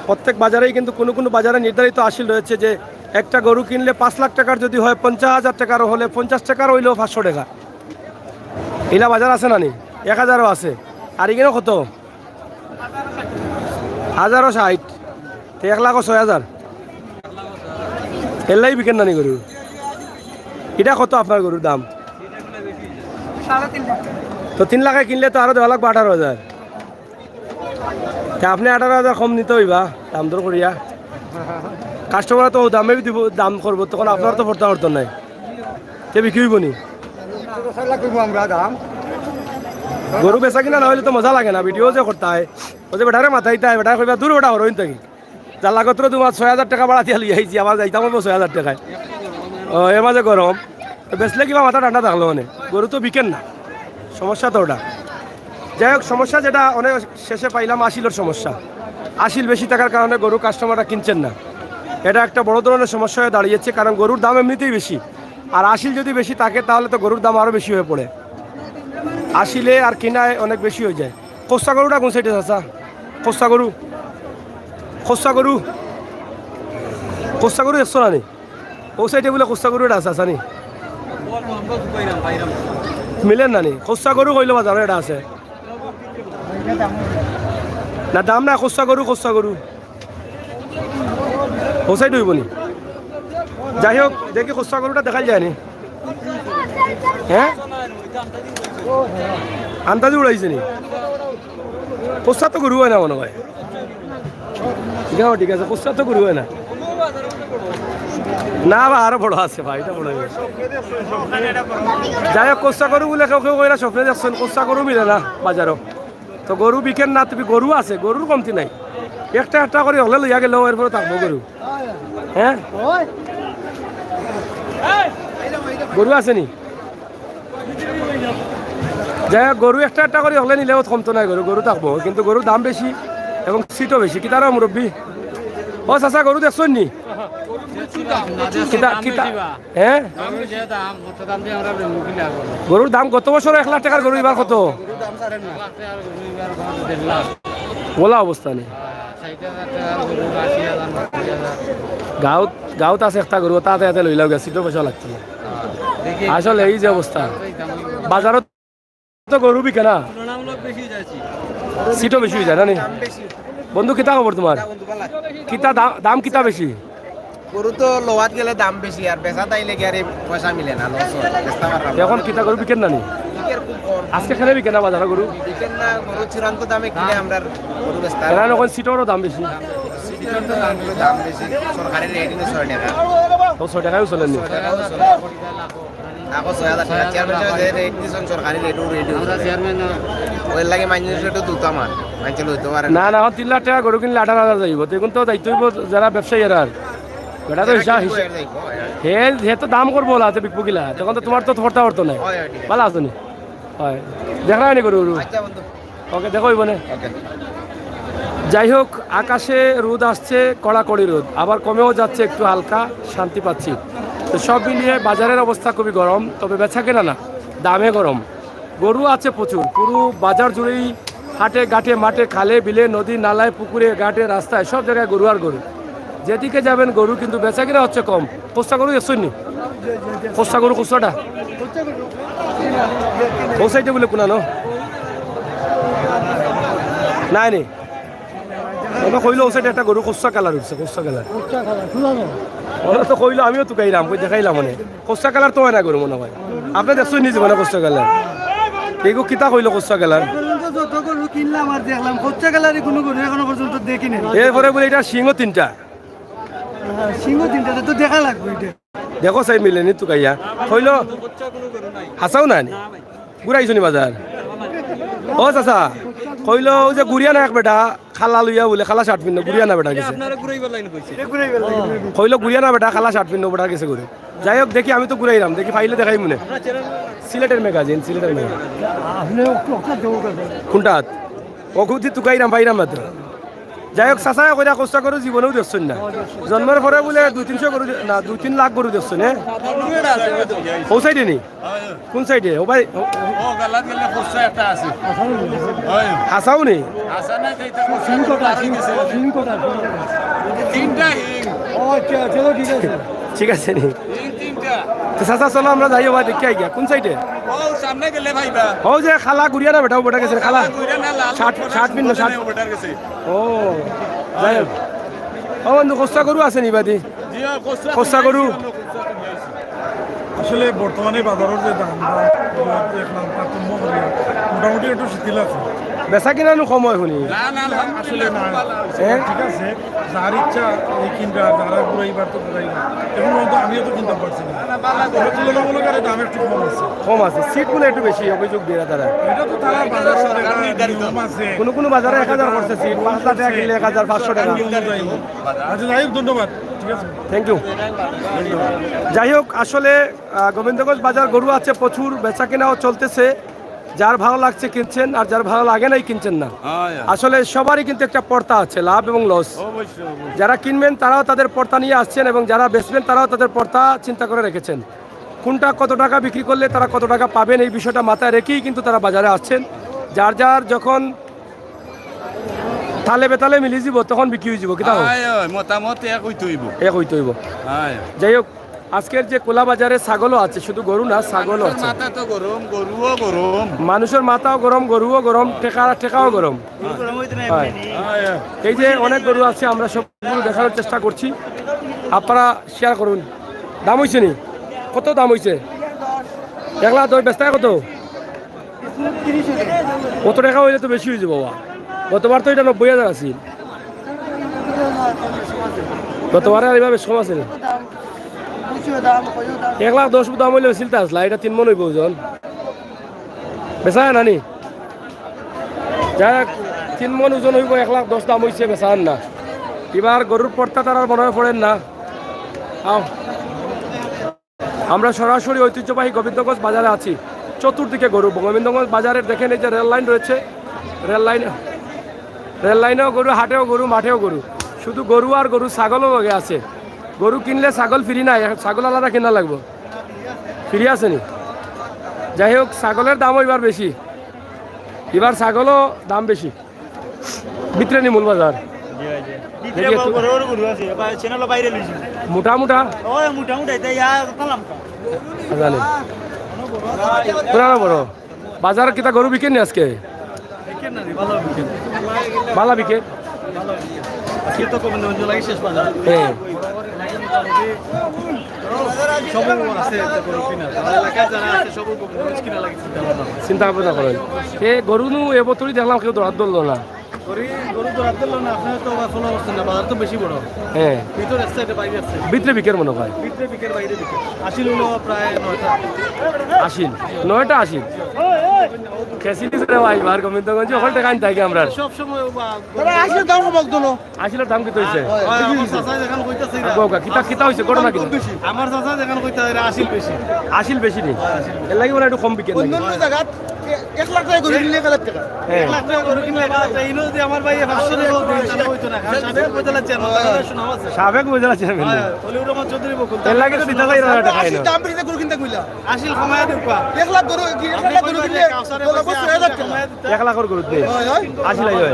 প্রত্যেক বাজারেই কিন্তু কোনো কোনো বাজারে নির্ধারিত আসিল রয়েছে যে একটা গরু কিনলে 5 লাখ টাকার যদি হয় 50,000 টাকারও হলে 50 টাকার হইলেও 500 টাকা এলা বাজার আছে না নি 1,000ও আছে আর এখানে কত 1,060 তো 1,06,000 এলাই বিকেন নানি গরু এটা কত আপনার গরুর দাম 3.5 তো 3 লাখে কিনলে তো আরো দেওয়া লাগবে 18,000 তা আপনি 18,000 কম নিতে হইবা দাম দর করিয়া কাস্টমার তো দামে দিব দাম করবো তখন আপনার তো পড়তে পারতো নাই কে বিক্রি হইব নি গরু বেচা কিনা না হইলে তো মজা লাগে না ভিডিও যে করতে হয় ও যে বেটারে মাথায় তাই বেটা কইবা দূর বেটা হরইন থাকি যার লাগত তোমার 6,000 টাকা ভাড়া দিয়ে লিয়ে আইছি আমার যাইতাম 6,000 টাকায় ও এর মাঝে গরম বেচলে কিবা মাথা ঠান্ডা থাকলো মানে গরু তো বিকেন না সমস্যা তো ওটা যাই হোক সমস্যা যেটা অনেক শেষে পাইলাম আসিলের সমস্যা আসিল বেশি থাকার কারণে গরু কাস্টমাররা কিনছেন না এটা একটা বড় ধরনের সমস্যা হয়ে দাঁড়িয়েছে কারণ গরুর দাম এমনিতেই বেশি আর আসিল যদি বেশি থাকে তাহলে তো গরুর দাম আরও বেশি হয়ে পড়ে আসিলে আর কিনায় অনেক বেশি হয়ে যায় খোসা গরুটা কোন সাইডে আছে খোসা গরু খোসা গরু খোসা গরু দেখছো না নি ও সাইডে বলে খোসা গরুটা আছে আসা নি মিলেন না নি খোসা গরু কইলো বাজার এটা আছে না দাম না খোসা গরু ও সাইড হইব নি যাই হোক দেখি খোসা গরুটা দেখাই যায় নি হ্যাঁ আন্দাজে উড়াইছে নি খোসা তো গরু হয় না মনে হয় ঠিক আছে খোসা তো গরু হয় না না বা আরো বড় আছে ভাই এটা বড় যাই হোক কোসা গরু বলে কেউ কেউ কইরা স্বপ্নে দেখছেন কোসা গরু মিলে না বাজারও তো গরু বিকেন না তুমি গরু আছে গরুর কমতি নাই একটা একটা করে হলে লইয়া গেল এরপরে থাকবো গরু হ্যাঁ গরু আছে নি যাই হোক গরু একটা একটা করে হলে নিলেও কমতো নাই গরু থাকবো কিন্তু গরুর দাম বেশি এবং সিটও বেশি কি তারা মুরব্বী ও চাচা গরু দেখছো নি হ্যাঁ গরুর দাম গত বছর 1 লাখ টাকার গরু এবার কত বলা অবস্থা নেই গাঁৱত আছে একটা গরু তাতে লই লাও গেছি তো পয়সা লাগছে না আসলে এই যে অবস্থা বাজারত তো গরু বিকে না, সিটও বেশি হয়ে যায় না নি? বন্ধু কিতা খবর তোমার? কিতা দাম কিতা বেশি? গরু তো লোয়াত গেলে দাম বেশি আর বেচা তাইলে কি আর এই পয়সা মিলে না, লস হয় বেচতে পারলাম না। এখন কিতা গরু বিকেন না নি? বিকের খুব কম আজকে খেলে বিকে না বাজারে গরু? বিকেন না, গরু চূড়ান্ত দামে কিনে আমরা গরু বেচতে এরা এখন সিটেরও দাম বেশি, সিটির তো দাম বেশি, সরকারি রেট 6 টাকা, তো 6 টাকাও চলেনি। 6 টাকাও চলে। আগো 6000 টাকা চেয়ারম্যান সাহেব যে রেট দিছেন সরকারি রেটও রেডি আমরা চেয়ারম্যান ওই লাগে মানুষের রেটও দুটা মান মানুষ লইতে পারে না না, 3 লাখ টাকা গরু কিনলে 18,000 যাইব, দেখুন তো দায়িত্ব হইব যারা ব্যবসায়ী এরা। এটা তো হিসাব হে তো দাম করবো না বিকবো কিলা, তখন তো তোমার তো থরতা অর্থ নাই। ভালো আছো নি? হয় দেখা হয়নি গরু গরু? আচ্ছা বন্ধু, ওকে দেখো মানে। ওকে। যাই হোক, আকাশে রোদ আসছে, কড়াকড়ি রোদ, আবার কমেও যাচ্ছে, একটু হালকা শান্তি পাচ্ছি। তো সব মিলিয়ে বাজারের অবস্থা খুবই গরম, তবে বেচা কেনা না, দামে গরম। গরু আছে প্রচুর, পুরো বাজার জুড়েই, হাটে ঘাটে মাঠে খালে বিলে নদী নালায় পুকুরে ঘাটে রাস্তায় সব জায়গায় গরু আর গরু। যেদিকে যাবেন গরু, কিন্তু বেচা কিনা হচ্ছে কম। কোস্তা গরু এসছনি? কোস্তা গরু কোস্তাটা ও সাইডে বলে কোনা নাই নি? ওটা কইলো ও সাইডে একটা গরু কোস্তা কালার উঠছে, কোস্তা কালার। ওরা তো কইলো, আমিও তো গাইলাম, কই দেখাইলাম মানে কোস্তা কালার তো হয় না গরু মনে হয়। আপনি দেখছেন নিজে মানে কোস্তা কালার? এইগো কিতা কইলো কোস্তা কালার? যত গরু কিনলাম আর দেখলাম খরচা গেলার কোনো গরু এখনো পর্যন্ত দেখিনি। এরপরে বলে এটা সিংহ 3টা, সিংহ 3টা তো দেখা লাগবে এটা। দেখো চাই মিলেনি তো গাইয়া কইলো হাসাও না নি? ঘুরাইছো নি বাজার? ও চাচা কইলো যে গুড়িয়া না এক বেটা খালা লইয়া বলে, খালা শার্ট পিন্ন গুড়িয়া না বেটা গেছে। কইলো গুড়িয়া না বেটা খালা শার্ট পিন্ন বেটা গেছে ঘুরে। যাই হোক, দেখি আমি তো ঘুরাইলাম, দেখি ফাইলে দেখাই মনে। সিলেটের ম্যাগাজিন, সিলেটের ম্যাগাজিন কোনটা ও খুঁজি তুকাইরাম পাইরাম মাত্র। যাই হোক, চাচা কইরা কষ্ট করো, জীবনেও দেখছেন না, জন্মের পরে বলে 2-300 গরু না 2-3 লাখ গরু দেখছেন। হ্যাঁ ও সাইডে নি? কোন সাইডে? ও ভাই হাসাও নি? ঠিক আছে নি? চাচা চলো আমরা যাই ভাই দেখি আই গিয়া। কোন সাইডে? ও যে খালা গুড়িয়া না বেটা, ও বেটা গেছে খালা শার্ট পিন্ন শার্ট। ও যাই হোক, ও বন্ধু কোস্তা গরু আছে নি বাদি? কোস্তা গরু আসলে বর্তমানে বাজারের যে দাম দেখলাম তারতম্য করিয়া মোটামুটি একটু শিথিল আছে। বেচা কিনা নো সময় শুনি আসলে না ঠিক আছে, যার ইচ্ছা এই কিনবা, যারা ঘুরাইবার তো ঘুরাইবা। এখন পর্যন্ত আমিও তো কিনতে পারছি না, তুলনামূলক আরে দাম একটু কম আছে। কম আছে, সিট গুলো একটু বেশি অভিযোগ দিয়ে তারা। এটা তো তারা বাজারের নিয়ম আছে। কোনো কোনো বাজারে 1000 করছে সিট, 5,000 টাকা কিনলে 1500 টাকা। আচ্ছা যাই হোক, ধন্যবাদ, ঠিক আছে, থ্যাংক ইউ। যাই হোক, আসলে গোবিন্দগঞ্জ বাজার গরু আছে প্রচুর, বেচা কেনাও চলতেছে। যার ভালো লাগছে কিনছেন, আর যার ভালো লাগে নাই কিনছেন না। আসলে সবারই কিন্তু একটা পর্তা আছে, লাভ এবং লস। যারা কিনবেন তারাও তাদের পর্তা নিয়ে আসছেন, এবং যারা বেচবেন তারাও তাদের পর্তা চিন্তা করে রেখেছেন। কোনটা কত টাকা বিক্রি করলে তারা কত টাকা পাবেন, এই বিষয়টা মাথায় রেখেই কিন্তু তারা বাজারে আসছেন। যার যার যখন তালে বেতালে মিলি যাব তখন বিক্রি হয়ে যাব, কিতা মতামত এক হইতে হইব। এক হইতে হইব। যাই হোক, আজকের যে কোলা বাজারে ছাগলও আছে, শুধু গরু না ছাগলও আছে। মাথা তো গরম, গরুও গরম, মানুষের মাথাও গরম, গরুও গরম, টেকাও গরম। হয়। এই যে অনেক গরু আছে, আমরা সবগুলো দেখানোর চেষ্টা করছি, আপনারা শেয়ার করুন। দাম হয়েছে নি? কত দাম হয়েছে? 1,10,000 বেচতে কত? কত টাকা হইলে তো বেশি হয়ে যাবো বাবা। গতবার তো এটা 90,000 আছে, গতবারে আর এভাবে কম আছে। 1,10,000 দাম হইলে চিলতে আসলা, এটা 3 মন হইব ওজন, বেচা নানি? যাক 3 মন ওজন হইব, 1,10,000 দাম হয়েছে, বেচা না। এবার গরুর পর্তা তার আর মনে পড়েন না। আমরা সরাসরি ঐতিহ্যবাহী গোবিন্দগঞ্জ বাজারে আছি, চতুর্দিকে গরু। গোবিন্দগঞ্জ বাজারের দেখেন এই যে রেল লাইন রয়েছে, রেল লাইনেও গরু, হাটেও গরু, মাঠেও গরু, শুধু গরু আর গরু। ছাগলও লগে আছে, গরু কিনলে ছাগল ফ্রি নাই, ছাগল আলাদা কিনা লাগবো। ফ্রি আছে নি? যাই হোক, ছাগলের দামও এবার বেশি, এবার ছাগলও দাম বেশি। ভিতরে নি মূল বাজার মোটা মোটা জানেন। পুরানো বড় বাজার কিতা গরু বিকেন নি আজকে বালা বিকে হ্যাঁ চিন্তা ভাবনা করেন এ গরু নু এবতরি দেখলাম কেউ দৌড়াত ধরলো না হ্যাঁ ভিতরে বিকের মনে হয় আসিল 9টা আসিল খেসি দিছে ভাই বার গোবিন্দগঞ্জ ওখান থেকে আনতে থাকি আমরা আসিলের দাম কত হয়েছে কিতা কিতা হয়েছে ঘটনা কি আমার চাচা যেখানে কইতা আসিল বেশি নেই এর লাগে মানে একটু কম বিকেন অন্য জায়গাত 1 লাখ টাকা করে নিলে 1 লাখ টাকা হ্যাঁ 1 লাখ টাকা করে কিনলে ইনো যদি আমার ভাই 500 টাকা দিই তাহলে হইতো না কারণ সাবেক বদলা চেয়ারম্যান শোনা আছে সাবেক বুঝা চেয়ারম্যান হলিউড রহমান চৌধুরী বকুল এর লাগে তো দিতে চাই না টাকা না দাম বেশি করে কিনতে কইলা আসিল কমায়া দেবা 1 লাখ করে 1 লাখ করে কিনলে 1 লাখ টাকা 1 লাখ করে করতে আসিল হয়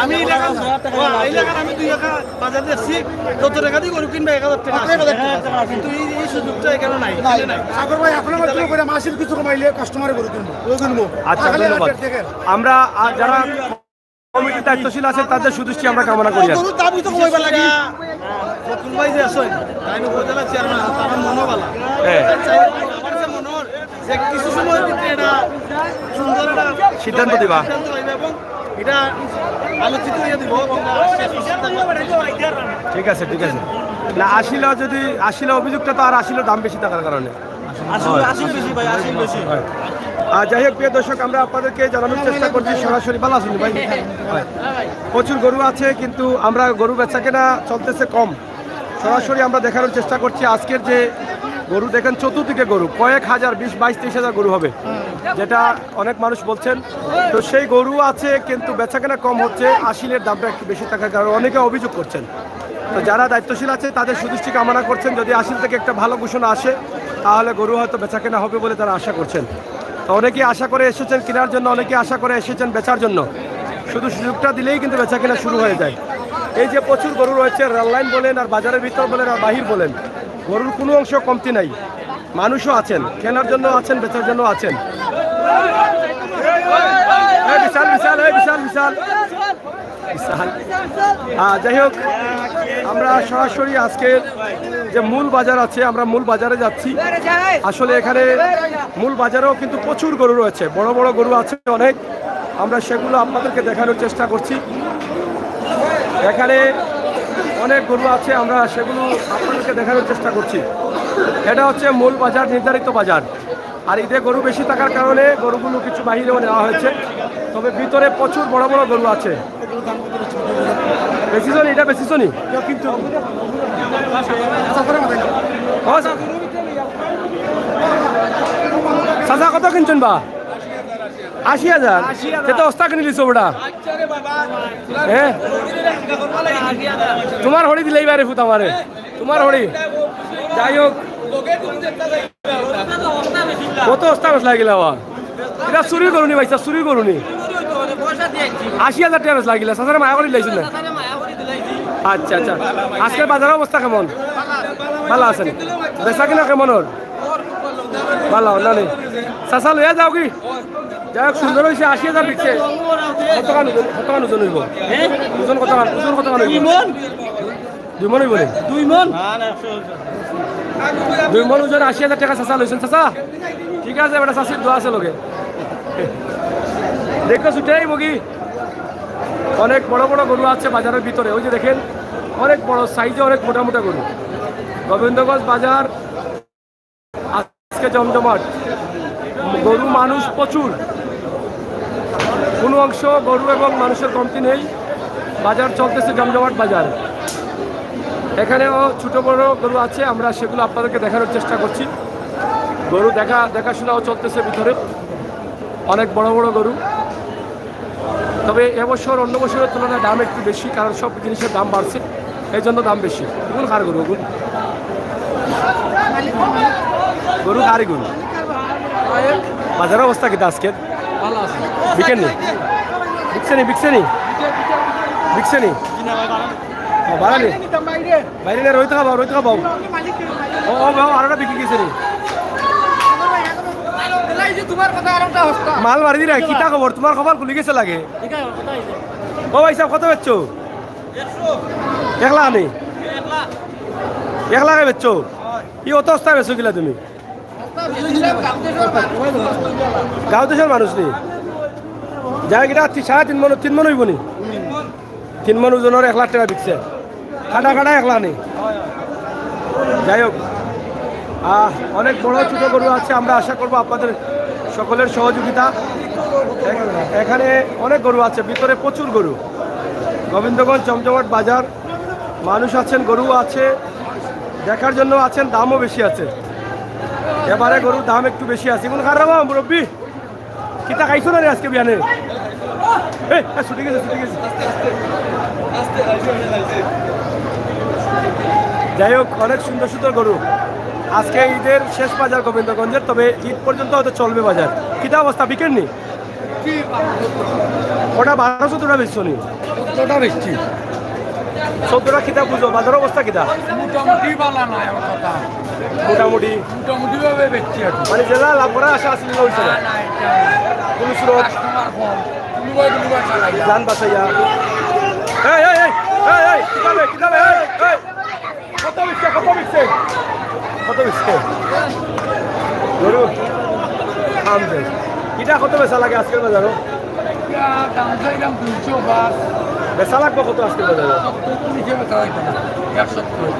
আমি এলাকার আমি 2 টাকা বাজার দিচ্ছি কত টাকা দিয়ে গরু কিনবে 1000 টাকা কিন্তু এই সুযোগটা এখানে নাই সাগর ভাই আপনার মাধ্যমে করে মাসিল কিছু কমাইলে কাস্টমারে করে কিনবো আচ্ছা ধন্যবাদ আমরা যারা কমিটির দায়িত্বশীল আছেন তাদের সুদৃষ্টি আমরা কামনা করি গরু দাবি তো কমাইবার লাগি বকুল ভাই যে আছেন তাইনো বদলা চেয়ারম্যান তার মনো ভালো হ্যাঁ আমার যে মনোর যে কিছু সময়ের ভিতরে এটা সুন্দর একটা সিদ্ধান্ত দিবা এবং এটা আলোচিত হয়ে দিব ঠিক আছে না আসিল অভিযোগটা তো আর আসিল দাম বেশি থাকার কারণে হয়। যাই হোক প্রিয় দর্শক আমরা আপনাদেরকে জানানোর চেষ্টা করছি সরাসরি ভালো আছেন ভাই হয়। প্রচুর গরু আছে কিন্তু আমরা গরু বেচা কেনা চলতেছে কম সরাসরি আমরা দেখানোর চেষ্টা করছি আজকের যে গরু দেখেন চতুর্দিকে গরু কয়েক হাজার 20-22-23 গরু হবে যেটা অনেক মানুষ বলছেন তো সেই গরু আছে কিন্তু বেচা কেনা কম হচ্ছে আসিলের দামটা একটু বেশি থাকার কারণে অনেকে অভিযোগ করছেন তো যারা দায়িত্বশীল আছে তাদের সুদৃষ্টি কামনা করছেন যদি আসিল থেকে একটা ভালো ঘোষণা আসে তাহলে গরু হয়তো বেচা কেনা হবে বলে তারা আশা করছেন তো অনেকেই আশা করে এসেছেন কেনার জন্য অনেকে আশা করে এসেছেন বেচার জন্য শুধু সুযোগটা দিলেই কিন্তু বেচা কেনা শুরু হয়ে যায় এই যে প্রচুর গরু রয়েছে রেললাইন বলেন আর বাজারের ভিতর বলেন আর বাহির বলেন গরুর কোনো অংশ কমতি নাই মানুষও আছেন কেনার জন্য আছেন বেচার জন্য আছেন বিশাল বিশাল বিশাল বিশাল যাই হোক আমরা সরাসরি আজকের যে মূল বাজার আছে আমরা মূল বাজারে যাচ্ছি আসলে এখানে মূল বাজারেও কিন্তু প্রচুর গরু রয়েছে বড় বড় গরু আছে অনেক আমরা সেগুলো আপনাদেরকে দেখানোর চেষ্টা করছি এখানে অনেক গরু আছে আমরা সেগুলো আপনাদেরকে দেখানোর চেষ্টা করছি এটা হচ্ছে মূল বাজার নির্ধারিত বাজার আর ঈদে গরু বেশি থাকার কারণে গরুগুলো কিছু বাহিরেও নেওয়া হয়েছে তবে ভিতরে প্রচুর বড় বড় গরু আছে বেশিজনই এটা বেশিজনই কিন্তু চাচা কত কিনছেন বা 80,000 সে তো অস্তা কিনে দিছো ওটা হ্যাঁ তোমার হরি দিলেই বারে ফুট আমারে তোমার হরি যাই হোক কত অস্তা বেশ লাগিলা এটা চুরি করুনি ভাইসা চুরি করুনি 80,000 টাকা বেশ লাগিলা চাচারে মায়া করে লাইছিল না আচ্ছা আচ্ছা আজকের বাজারের অবস্থা কেমন ভালো আছেন বেচা কিনা কেমন ওর ভালো না নেই চাচা লইয়া যাও কি যাই হোক সুন্দর হয়েছে 80,000 বিকছে কত ওজন হইব ওজন কত হইব 2 মন হইব 2 মন ওজন 80,000 টাকা চাচা লইছেন চাচা ঠিক আছে বেটা চাষির দোয়া আছে লোকে দেখো ছুটে আইব কি অনেক বড় বড় গরু আছে বাজারের ভিতরে ওই যে দেখেন অনেক বড় সাইজে অনেক মোটা মোটা গরু গোবিন্দগঞ্জ বাজার আজকে জমজমাট গরু মানুষ প্রচুর কোনো অংশ গরু এবং মানুষের কমতি নেই বাজার চলতেছে জমজমাট বাজার এখানেও ছোট বড় গরু আছে আমরা সেগুলো আপনাদেরকে দেখানোর চেষ্টা করছি গরু দেখাশোনাও চলতেছে ভিতরে অনেক বড় বড় গরু তবে এবছর অন্য বছরের তুলনায় দাম একটু বেশি কারণ সব জিনিসের দাম বাড়ছে এই জন্য দাম বেশি কোন কার গরু গরু কারি গরু বাজারের অবস্থা কিন্তু আজকের বিকেননি বিকছেনি বাড়ানি বাইরে রইতে খাবো ও বাবু আরোটা বিক্রি গেছে নি মাল মারি দিরা কিতা খবর তোমার খবর খুলি গেছে লাগে ও ভাই সাহেব কত বেচছো 1 লাখ নেই 1 লাখে বেচছো কি অত অবস্থায় বেচছো কিলা তুমি গাঁও দেশের মানুষ নেই যাই কিনা 3.5 মন হইব নি 3 মন ওজনের 1 লাখ টাকা বিকছে কাটা 1 লাখ নেই যাই হোক অনেক বড় ছোট গরু আছে আমরা আশা করব আপনাদের সকলের সহযোগিতা এখানে অনেক গরু আছে ভিতরে প্রচুর গরু গোবিন্দগঞ্জ জমজমাট বাজার মানুষ আছেন গরু আছে দেখার জন্য আছেন দামও বেশি আছে এবারে গরুর দাম একটু বেশি আছে কোন খারাপ মুরব্বী কিতা খাইছো না রে আজকে বিয়ানে ছুটি গেছে যাই হোক অনেক সুন্দর সুন্দর গরু আজকে ঈদের শেষ বাজার গোবিন্দগঞ্জের তবে ঈদ পর্যন্ত হয়তো চলবে বাজার কিতা অবস্থা বিকেননি ওটা 12-14টা বেচছো নি 14টা বেচছি 14টা কিতা বুঝো বাজার অবস্থা কিতা মোটামুটি ভালো না আমার কথা মোটামুটি ভাবে বেচছি আর মানে জেলা লাভ করা আশা আসলে হয়েছে না কোন সুরত জান বাসাইয়া কিতাবে কত বিচ্ছে গরু আমছে কিটা কত বেচা লাগে আজকের বাজারও বেচা লাগবো কত আজকের বাজারে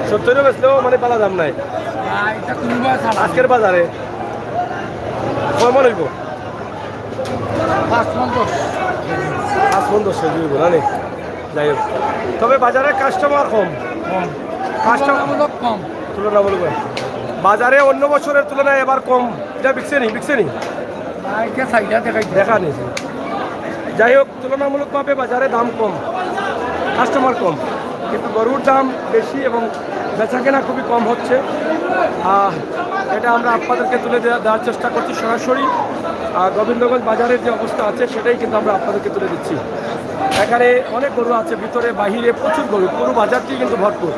70 বেচলেও মানে পালা দাম নাই আজকের বাজারে কয় মন হইব 5 মন 10 হইব না নি যাই হোক তবে বাজারে কাস্টমার কম তুলনামূলক বাজারে অন্য বছরের তুলনায় এবার কম এটা বিকছে নি দেখা নেই যাই হোক তুলনামূলকভাবে বাজারে দাম কম কাস্টমার কম কিন্তু গরুর দাম বেশি এবং বেচাকেনা খুবই কম হচ্ছে এটা আমরা আপনাদেরকে তুলে দেওয়ার চেষ্টা করছি সরাসরি গোবিন্দগঞ্জ বাজারের যে অবস্থা আছে সেটাই কিন্তু আমরা আপনাদেরকে তুলে দিচ্ছি এখানে অনেক গরু আছে ভিতরে বাহিরে প্রচুর গরু পুরো বাজারটি কিন্তু ভরপুর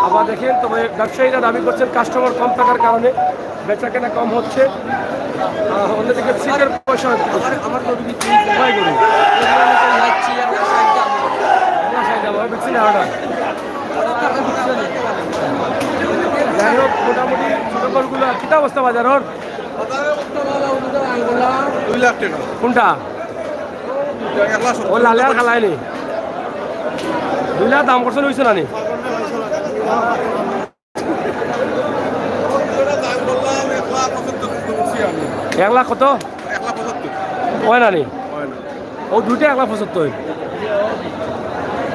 আবার দেখেন তবে ব্যবসায়ীরা দাবি করছেন কাস্টমার কম থাকার কারণে বেচাকেনা কম হচ্ছে অন্যদিকে সিটের পয়সা আমার গরু বিক্রি হয় গরু যাই হোক মোটামুটি ছোট গরুগুলো কিতা অবস্থা বাজারের 2 লাখ টাকা কোনটা ও লালে আর খালায়নি 2 লাখ দাম করছেন হয়েছে না নি এক লাখ কত 1,75,000 হয় না নি ও দুইটা 1,75,000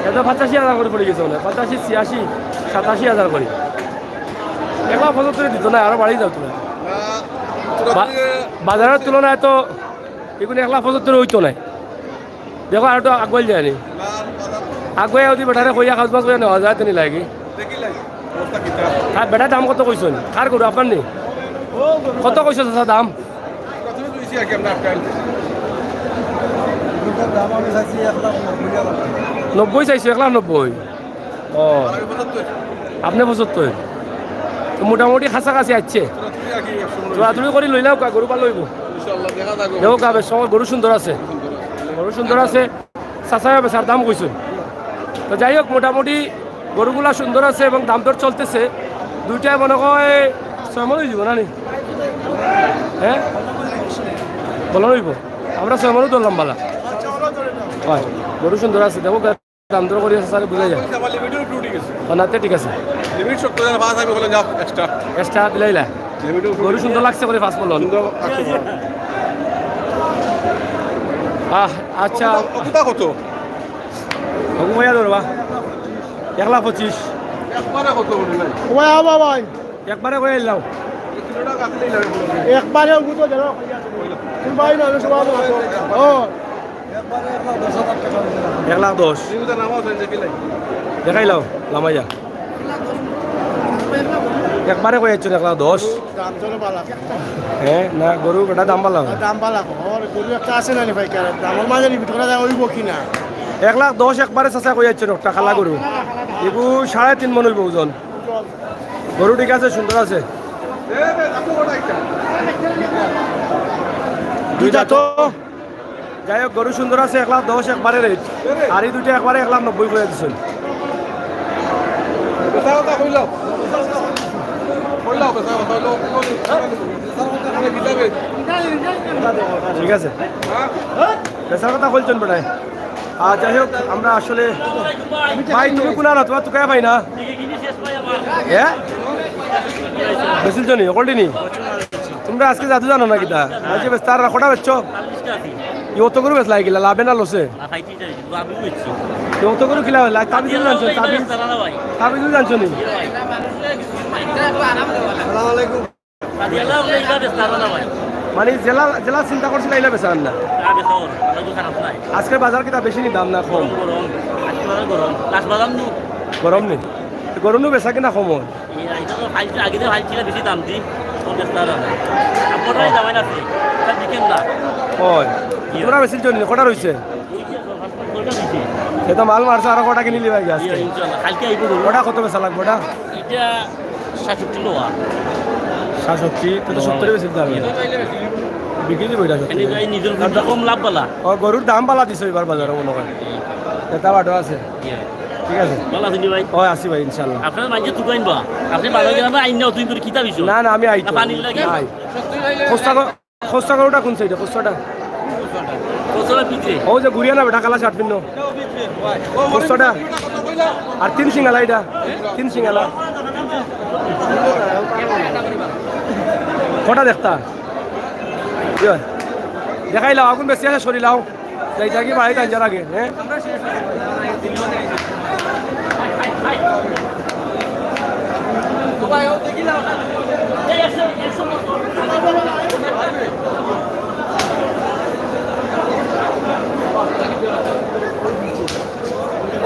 এটা 85,000 করে পড়ে গেছে মানে 85, 86, 87,000 করে 1,75,000 দিত না আরো বাড়ি যাও তোমরা বাজারের তুলনায় তো এগুলো 1,75,000 হইতো না দেখো আর তো আগুয়াল যায়নি আগুয়াই যদি বেটারে কইয়া খাস বাস করে নেওয়া যায় তো নি লাগে বেটা দাম কত কইছেন কার করু আপনার নেই কত কইছে চাচা দাম নব্বই চাইছো 1,90,000 ও আপনি 75 মোটামুটি কাছাকাছি আসছে তুমি করে লইলাও কা গরু পাল লইব দেখো কাবে সময় গরু সুন্দর আছে চাচা বেচার দাম কইছেন তো যাই হোক মোটামুটি গরুগুলা সুন্দর আছে এবং দাম দর চলতেছে দুইটাই মনে হয় 6 মন হয়ে যাব না নি হ্যাঁ বলা রইব আমরা 6 মনও ধরলাম বালা হয় গরু সুন্দর আছে দেখো দাম দর করে আছে স্যার বুঝা যায় নাতে ঠিক আছে এক্সট্রা দিলাইলা গরু সুন্দর লাগছে করে ফাঁস বলল আচ্ছা কত ঘুমাইয়া ধরবা 1,25,000 একবারে করে এলাম একবারে উঠো জানো তুমি ভাই না সবাই ও 1,10,000 দেখাইলাও লামাইয়া একবারে কয়ে 1,10,000 দাম চলো বালা হ্যাঁ না গরু বেটা দাম পালা দাম বালা ওর গরু একটা আছে না ভাই কার দামের মাঝে লিমিট করা যায় ওইব কিনা 1,10,000 একবারে চাচা কয়ে একটা খালা গরু এগু 3.5 মন হইব ওজন গরু ঠিক আছে সুন্দর আছে দুইটা তো যাই হোক গরু সুন্দর আছে 1,10,000 একবারে রেট আর এই দুইটা একবারে 1,90,000 করে দিচ্ছেন ঠিক আছে বেচার কথা বলছেন বেটায় আর যাই হোক আমরা আসলে ভাই তুমি কোনা না তোমার তুকায় ভাই না হ্যাঁ বেশিল নি অকলটি তোমরা আজকে জাদু জানো না কিতা আজকে বেশ তার কটা বেচছো অত করে বেশ লাগিলা লাভে না লসে অত করে কিলা তাবিজ জানছো তাবিজ জানছো নি মানে জেলা জেলা চিন্তা করছিল এইলা বেচা না আজকে বাজার কিতা বেশি নি দাম না কম গরম নেই গরম নো বেচা কিনা কম হয় তোমরা বেশি জন্য কটা রয়েছে সেটা মাল মারছে আরো কটা কিনে লিবাই আজকে কটা কত বেচা লাগবে ওটা 67 তো 70 বেশি দাম বিক্রি দিব এটা কম লাভ পালা ও গরুর দাম পালা দিছো এবার বাজারে মনে হয় এটা বাটো আছে ঠিক আছে ভালো আছেন ভাই ও আসি ভাই ইনশাআল্লাহ আপনার মাঝে তুকাইন বা আপনি বাজার গেলাম আইন নাও তুই তোর কিতা বিছো না না আমি আইতো পানির লাগে আই খোস্তা গরুটা কোন সাইডে খোস্তাটা কোসলা পিছে ও যে গুড়িয়া না বেটা কালা শার্ট পিন্ন খোস্তাটা আর 3 সিঙ্গালা এটা 3 সিঙ্গালা কটা দেখতা দেখাই লাও আগুন বেশি আছে সরি লাও যাইটা কি বাড়িতে আনজার আগে হ্যাঁ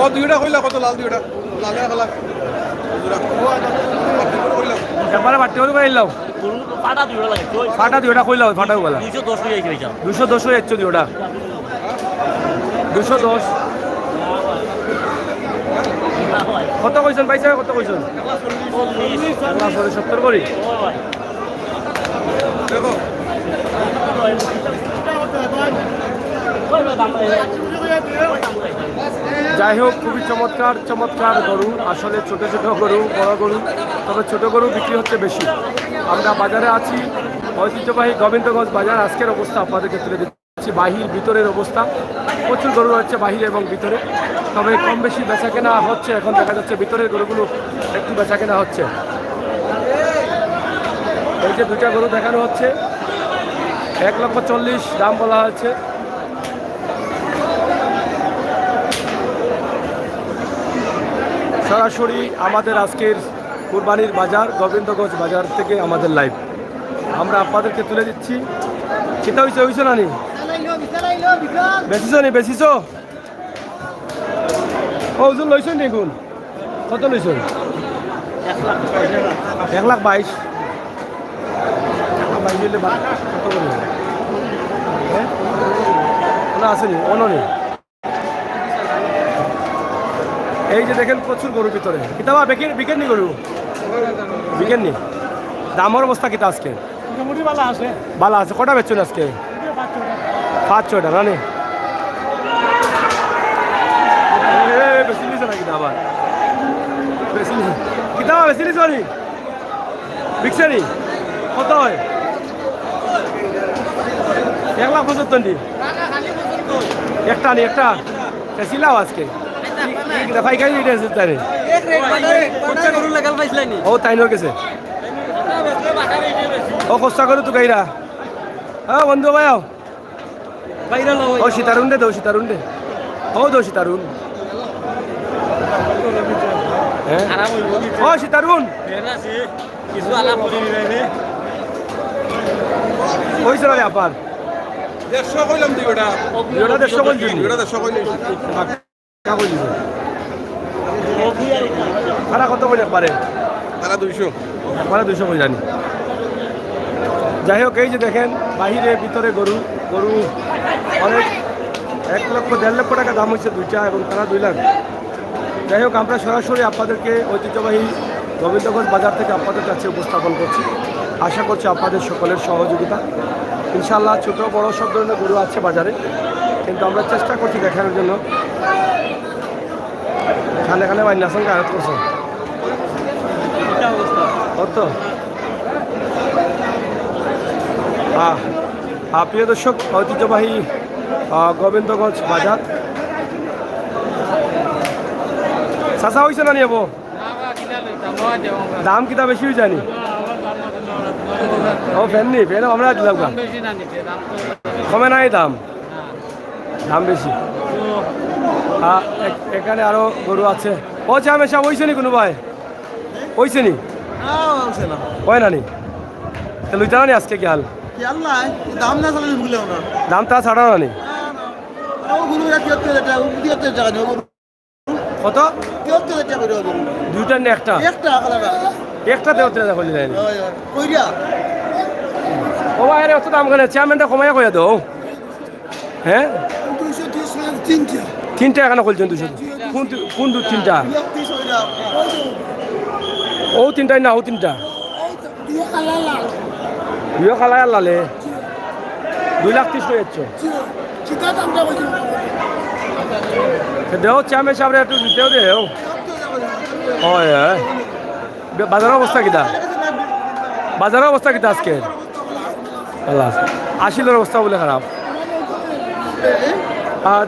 ও দুইটা কইলা কত লাল দুইটা লাল খালা একবারে বাড়তে হলে করে লাও পাটা দিও লাগে ফাটা দুইটা কইলাও ফাটাও বলা 210 হয়ে গেছে 210 হয়ে যাচ্ছে দুইটা 210 কত কইছেন পাইছে কত কইছেন 70 করি দেখো যাই হোক খুবই চমৎকার চমৎকার গরু আসলে ছোট ছোট গরু বড় গরু তবে ছোট গরু বিক্রি হচ্ছে বেশি আমরা বাজারে আছি ঐতিহ্যবাহী গোবিন্দগঞ্জ বাজার আজকের অবস্থা আপনাদেরকে তুলে দিচ্ছি বাহির ভিতরের অবস্থা প্রচুর গরু হচ্ছে বাহিরে এবং ভিতরে তবে কম বেশি বেচা কেনা হচ্ছে এখন দেখা যাচ্ছে ভিতরের গরুগুলো একটু বেচা কেনা হচ্ছে এই যে দুটা গরু দেখানো হচ্ছে 1,40,000 দাম বলা হচ্ছে সরাসরি আমাদের আজকের কুরবানির বাজার গোবিন্দগঞ্জ বাজার থেকে আমাদের লাইভ আমরা আপনাদেরকে তুলে দিচ্ছি সেটা হইছে না নি বেশিছ নি বেশিছ ও ওজন লইছেন দেখুন কত লইছেন 1,22,000 কত করে হ্যাঁ না আসেনি অননি এই যে দেখেন প্রচুর গরু ভিতরে কিতাবা বিকেননি গরু বিকেননি দামের অবস্থা কিতা আজকে ভালো আছে কটা বেচছেন আজকে 5-6টা না নি বেশি নিছে না কিতাবা বেশি কিতাবা বেশি নিছ নি বিকছে নি কত হয় 1,75,000 নি একটা নি একটা বেশিলাও আজকে পাইকারি রেট আছে তাই ও তাই নয় গেছে ও কষ্ট করো তো গাইরা হ্যাঁ বন্ধু ভাই ও সীতারুণ দে ও দো সীতারুণ হ্যাঁ ও সীতারুণ হয়েছে না আপনার 150 কইলাম দুইটা 150 বলছি 150 কইলাম কাগজ দিছে তারা কত করে পারে তারা 200 একবারে 200 করে জানি যাই হোক এই যে দেখেন বাহিরে ভিতরে গরু অনেক 1,00,000-1,50,000 টাকা দাম হচ্ছে দুইটা এবং তারা 2 লাখ যাই হোক আমরা সরাসরি আপনাদেরকে ঐতিহ্যবাহী গোবিন্দগঞ্জ বাজার থেকে আপনাদের কাছে উপস্থাপন করছি আশা করছি আপনাদের সকলের সহযোগিতা। ইনশাআল্লাহ ছোট বড় সব ধরনের গরু আছে বাজারে, কিন্তু আমরা চেষ্টা করছি দেখানোর জন্য। খানে খানে বাইনা সঙ্গে আয়াত করছে কত। প্রিয় দর্শক, ঐতিহ্যবাহী গোবিন্দগঞ্জ বাজার। চাচা হয়েছে না নিয়ে দাম কিতা বেশি হয়ে যায়নি? ও ফ্যান নি ফ্যান আমরা দিলাম গা, কমে নাই দাম, দাম বেশি। এখানে আরো গরু আছে। ও চামেশা হয়েছে নি কোনো ভাই? হয়েছে নি? হয় না নি? লইতা না নি আজকে কি হাল? দাম না চালালে ভুলেও না দাম তা ছাড়া না নি? কত? দুইটা নি একটা? একটা দেওয়া দেখলি যায়নি। ও ভাই অত দাম কেন? চেয়ারম্যানটা কমাইয়া কইয়া দাও। হ্যাঁ তিনটা এখানে খুলছেন 200। কোন দু তিনটা? ও তিনটাই না, ও তিনটা দুইও খালাই লালে 2,30,000 হয়ে যাচ্ছ। দেও চেয়ারম্যান সাহেব একটু দিতেও দেও। হয় বাজারের অবস্থা কিতা? বাজারের অবস্থা কিতা আজকে? আল্লাহ, আসিলের অবস্থা বলে খারাপ।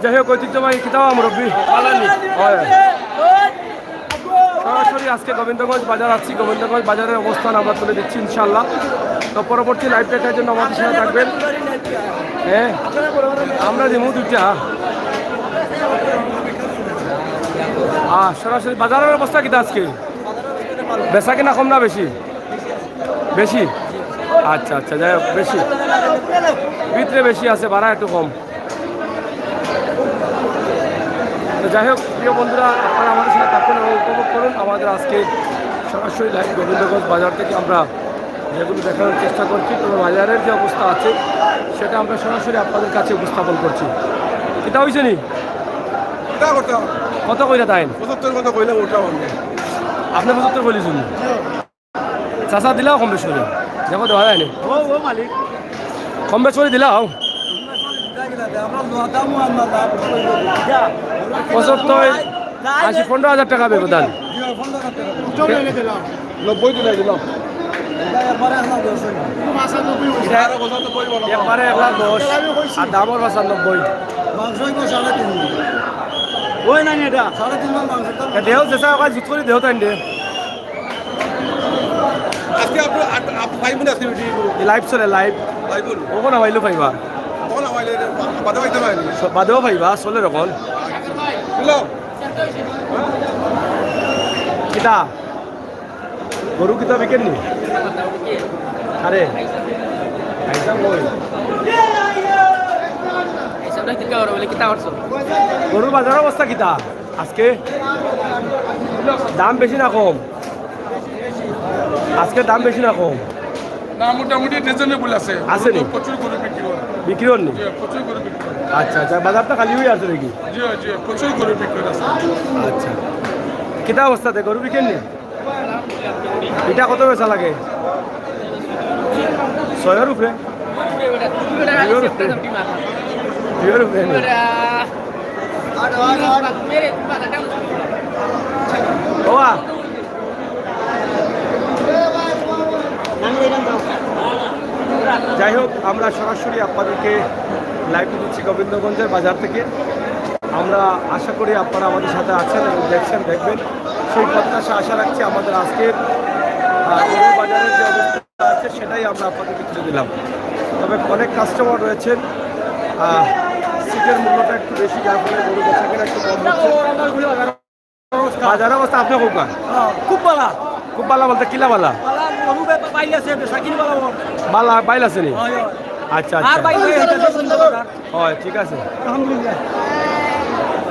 যাই হোক, ঐতিহ্যবাহী কিতাব মুরব্বী হয়। সরাসরি আজকে গোবিন্দগঞ্জ বাজার আসছি। গোবিন্দগঞ্জ বাজারের অবস্থান আমরা তুলে দিচ্ছি ইনশাল্লাহ। তো পরবর্তী লাইভ দেখার জন্য আমাদের সাথে থাকবেন। হ্যাঁ আমরা দিমু দুইটা। সরাসরি বাজারের অবস্থা কিতা আজকে? বেচা কিনা কম না বেশি? বেশি? আচ্ছা আচ্ছা, যাই হোক বেশি, ভিতরে বেশি আছে, ভাড়া একটু কম। যাই হোক প্রিয় বন্ধুরা, আপনারা আমাদের সাথে থাকুন এবং উপভোগ করুন আমাদের আজকে সরাসরি লাইভ গোবিন্দগঞ্জ বাজার থেকে আমরা যেগুলো দেখানোর চেষ্টা করছি। তবে বাজারের যে অবস্থা আছে সেটা আমরা সরাসরি আপনাদের কাছে উপস্থাপন করছি। এটা হয়েছে নি? কত কইরা তাই? 75 কথা কইলাম, ওটা আপনি 75 বলেছেন? চাষা দিলাও কম বেশি করে দেখো, দেওয়া যায়নি। কম বেশ করে দিলাও 75, 80, 15,000 টাকা ব্যবধান। 90 দিলাই দিলাম। একবারে 1,10,000 আর দামর 95। দেহ চেষ্টা জুত করে দেহ তাই দে। আজকে আপনি পাইবেন আজকে লাইভ চলে, লাইভ পাইবেন ওখান নামাইলেও পাইবা, কোন আমাইলে বাদে পাইতে পারেন বাদেও পাইবা, চলে রকম হ্যালো কিতা গরু কিতা বিকেন নি? আরে গরুর বাজারের অবস্থা কিতা আজকে? দাম বেশি না কম? আজকে দাম বেশি না কম? না মোটামুটি রিজনেবল আছে। আছে নি? প্রচুর গরু বিক্রি হয়। বিক্রি হননি? প্রচুর গরু বিক্রি হয়। আচ্ছা আচ্ছা, বাজারটা খালি হয়ে আছে নাকি? জি জি, প্রচুর গরু বিক্রি আছে। আচ্ছা, কিতা অবস্থাতে গরু বিকেন নি? এটা কত পয়সা লাগে? 6 উপরে? 2 উপরে নি? ওয়া যাই হোক, আমরা সরাসরি আপনাদেরকে লাইভ দিচ্ছি গোবিন্দগঞ্জের বাজার থেকে। আমরা আশা করি আপনারা আমাদের সাথে আছেন এবং দেখছেন, দেখবেন, সেই প্রত্যাশা আশা রাখছি। আমাদের আজকের বাজারের যে অবস্থা আছে সেটাই আমরা আপনাদেরকে তুলে দিলাম। তবে অনেক কাস্টমার রয়েছেন, সিটের মূল্যটা একটু বেশি, যার ফলে গরু বেচা কেনা একটু কম হচ্ছে। বাজারের অবস্থা আপনি খুব খুব ভালো, খুব ভালো বলতে কিলা বালা বালা বাইল আছে নি? আচ্ছা আচ্ছা, হয় ঠিক আছে।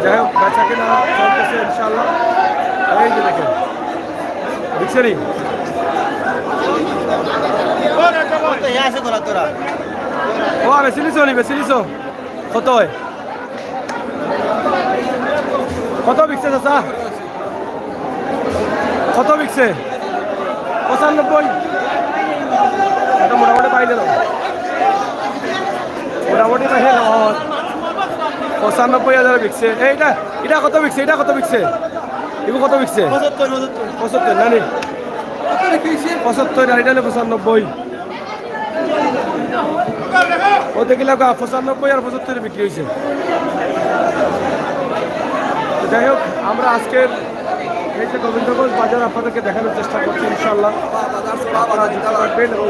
যাই হোক, বেচা কেনা চলতেছে ইনশাল্লাহ। এই যে দেখেন, দেখছে নি? ও বেশি নিছো নি? বেশি নিছো? কত হয়? কত বিকছে চাচা? কত বিকছে? 95? এটা মোটামুটি পাইলে না মোটামুটি পাইলে না 95,000 বিকছে এইটা এটা কত বিকছে এটা কত বিকছে এগুলো কত বিকছে 75 নানি 75 আর এটা 95 ও দেখিলে 95 আর 75 বিক্রি হয়েছে। যাই হোক আমরা আজকের এই যে গোবিন্দগঞ্জ বাজার আপনাদেরকে দেখানোর চেষ্টা করছি ইনশাল্লাহ আপনারা যেটা রাখবেন এবং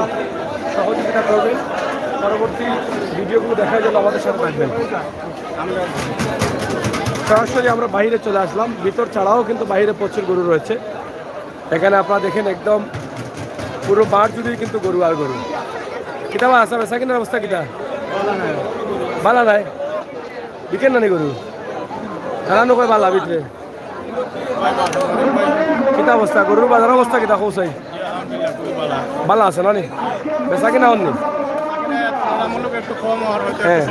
সহযোগিতা করবেন পরবর্তী ভিডিওগুলো দেখার জন্য আমাদের সাথে থাকবেন। সরাসরি আমরা বাইরে চলে আসলাম, ভিতর ছাড়াও কিন্তু বাইরে প্রচুর গরু রয়েছে। এখানে আপনারা দেখেন একদম পুরো মাঠ জুড়েই কিন্তু গরু আর গরু। কিতা বা আসা বেসা কিনার অবস্থা কিতা বালা নাই বিকেন নানি গরু জানানো কয় বালা ভিতরে কিতা অবস্থা গরুর বাজার অবস্থা কিতা কৌসাই বালা আছে নানি বেসা কিনা হননি হ্যাঁ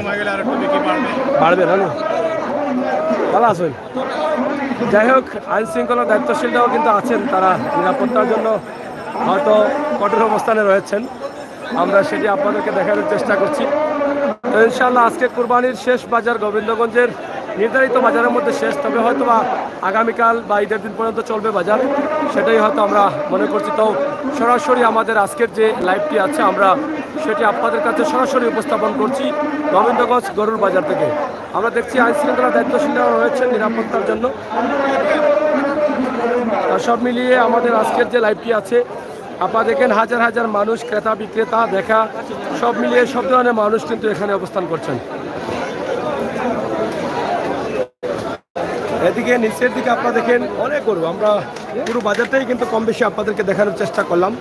বাড়বে নানি ভালো আছেন। যাই হোক আইন শৃঙ্খলা দায়িত্বশীলরাও কিন্তু আছেন, তারা নিরাপত্তার জন্য হয়তো কঠোর অবস্থানে রয়েছেন, আমরা সেটি আপনাদেরকে দেখানোর চেষ্টা করছি। তো ইনশাআল্লাহ আজকে কুরবানির শেষ বাজার গোবিন্দগঞ্জের নির্ধারিত বাজারের মধ্যে শেষ, তবে হয়তো বা আগামীকাল বা ঈদের দিন পর্যন্ত চলবে বাজার, সেটাই হয়তো আমরা মনে করছি। তো সরাসরি আমাদের আজকের যে লাইভটি আছে আমরা সেটি আপনাদের কাছে সরাসরি উপস্থাপন করছি গোবিন্দগঞ্জ গরুর বাজার থেকে। আমরা দেখছি আইন শৃঙ্খলা দায়িত্বশীলরা রয়েছেন নিরাপত্তার জন্য। সব মিলিয়ে আমাদের আজকের যে লাইভটি আছে আপনারা দেখেন হাজার হাজার মানুষ, ক্রেতা বিক্রেতা দেখা সব মিলিয়ে সব ধরনের মানুষ কিন্তু এখানে অবস্থান করছেন। এদিকে নিচের দিকে আপনারা দেখেন অনেক গরু, আমরা পুরো বাজারটাই কিন্তু কম বেশি আপনাদেরকে দেখানোর চেষ্টা করলাম।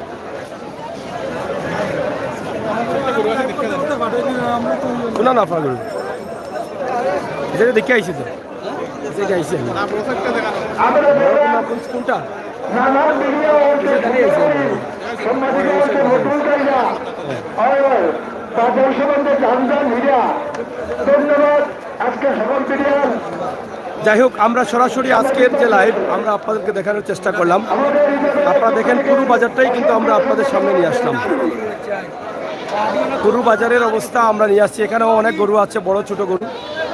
শোনা না আপনার গরু যেটা দেখে আইসি তো দেখে আইসি কোনটা যাই হোক আমরা সরাসরি আজকের যে লাইভ আমরা আপনাদেরকে দেখানোর চেষ্টা করলাম। আপনারা দেখেন পুরো বাজারটাই কিন্তু আমরা আপনাদের সামনে নিয়ে আসলাম। গরু বাজারের অবস্থা আমরা নিয়ে আসছি, এখানেও অনেক গরু আছে, বড় ছোট গরু।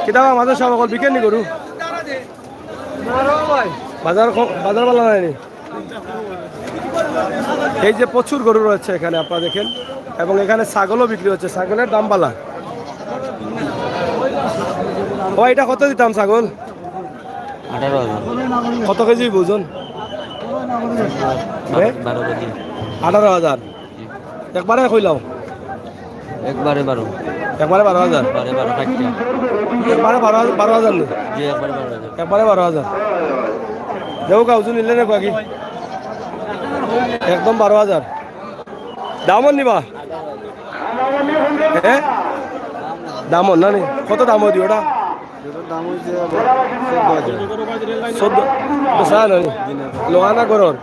কিন্তু আমাদের সব সকল বিকেননি গরু বাজার বাজার বলা হয়নি। এই যে প্রচুর গরু রয়েছে এখানে আপনারা দেখেন, এবং এখানে ছাগলও বিক্রি হচ্ছে, ছাগলের দাম বালা। ও এটা কত দিতাম ছাগল? 18,000 কত কেজি বুঝুন? 18,000 একবারে কইলাম একবারে 12 একবারে 12,000 একবারে 12,000 নেই জি একবারে 12,000 একবারে 12,000 দেবো কাউজু নিলে না বাকি একদম 12,000 দামন নিবা হ্যাঁ দামন না নি কত দাম দিও ওটা 14 বেচা নি লোহানা গরর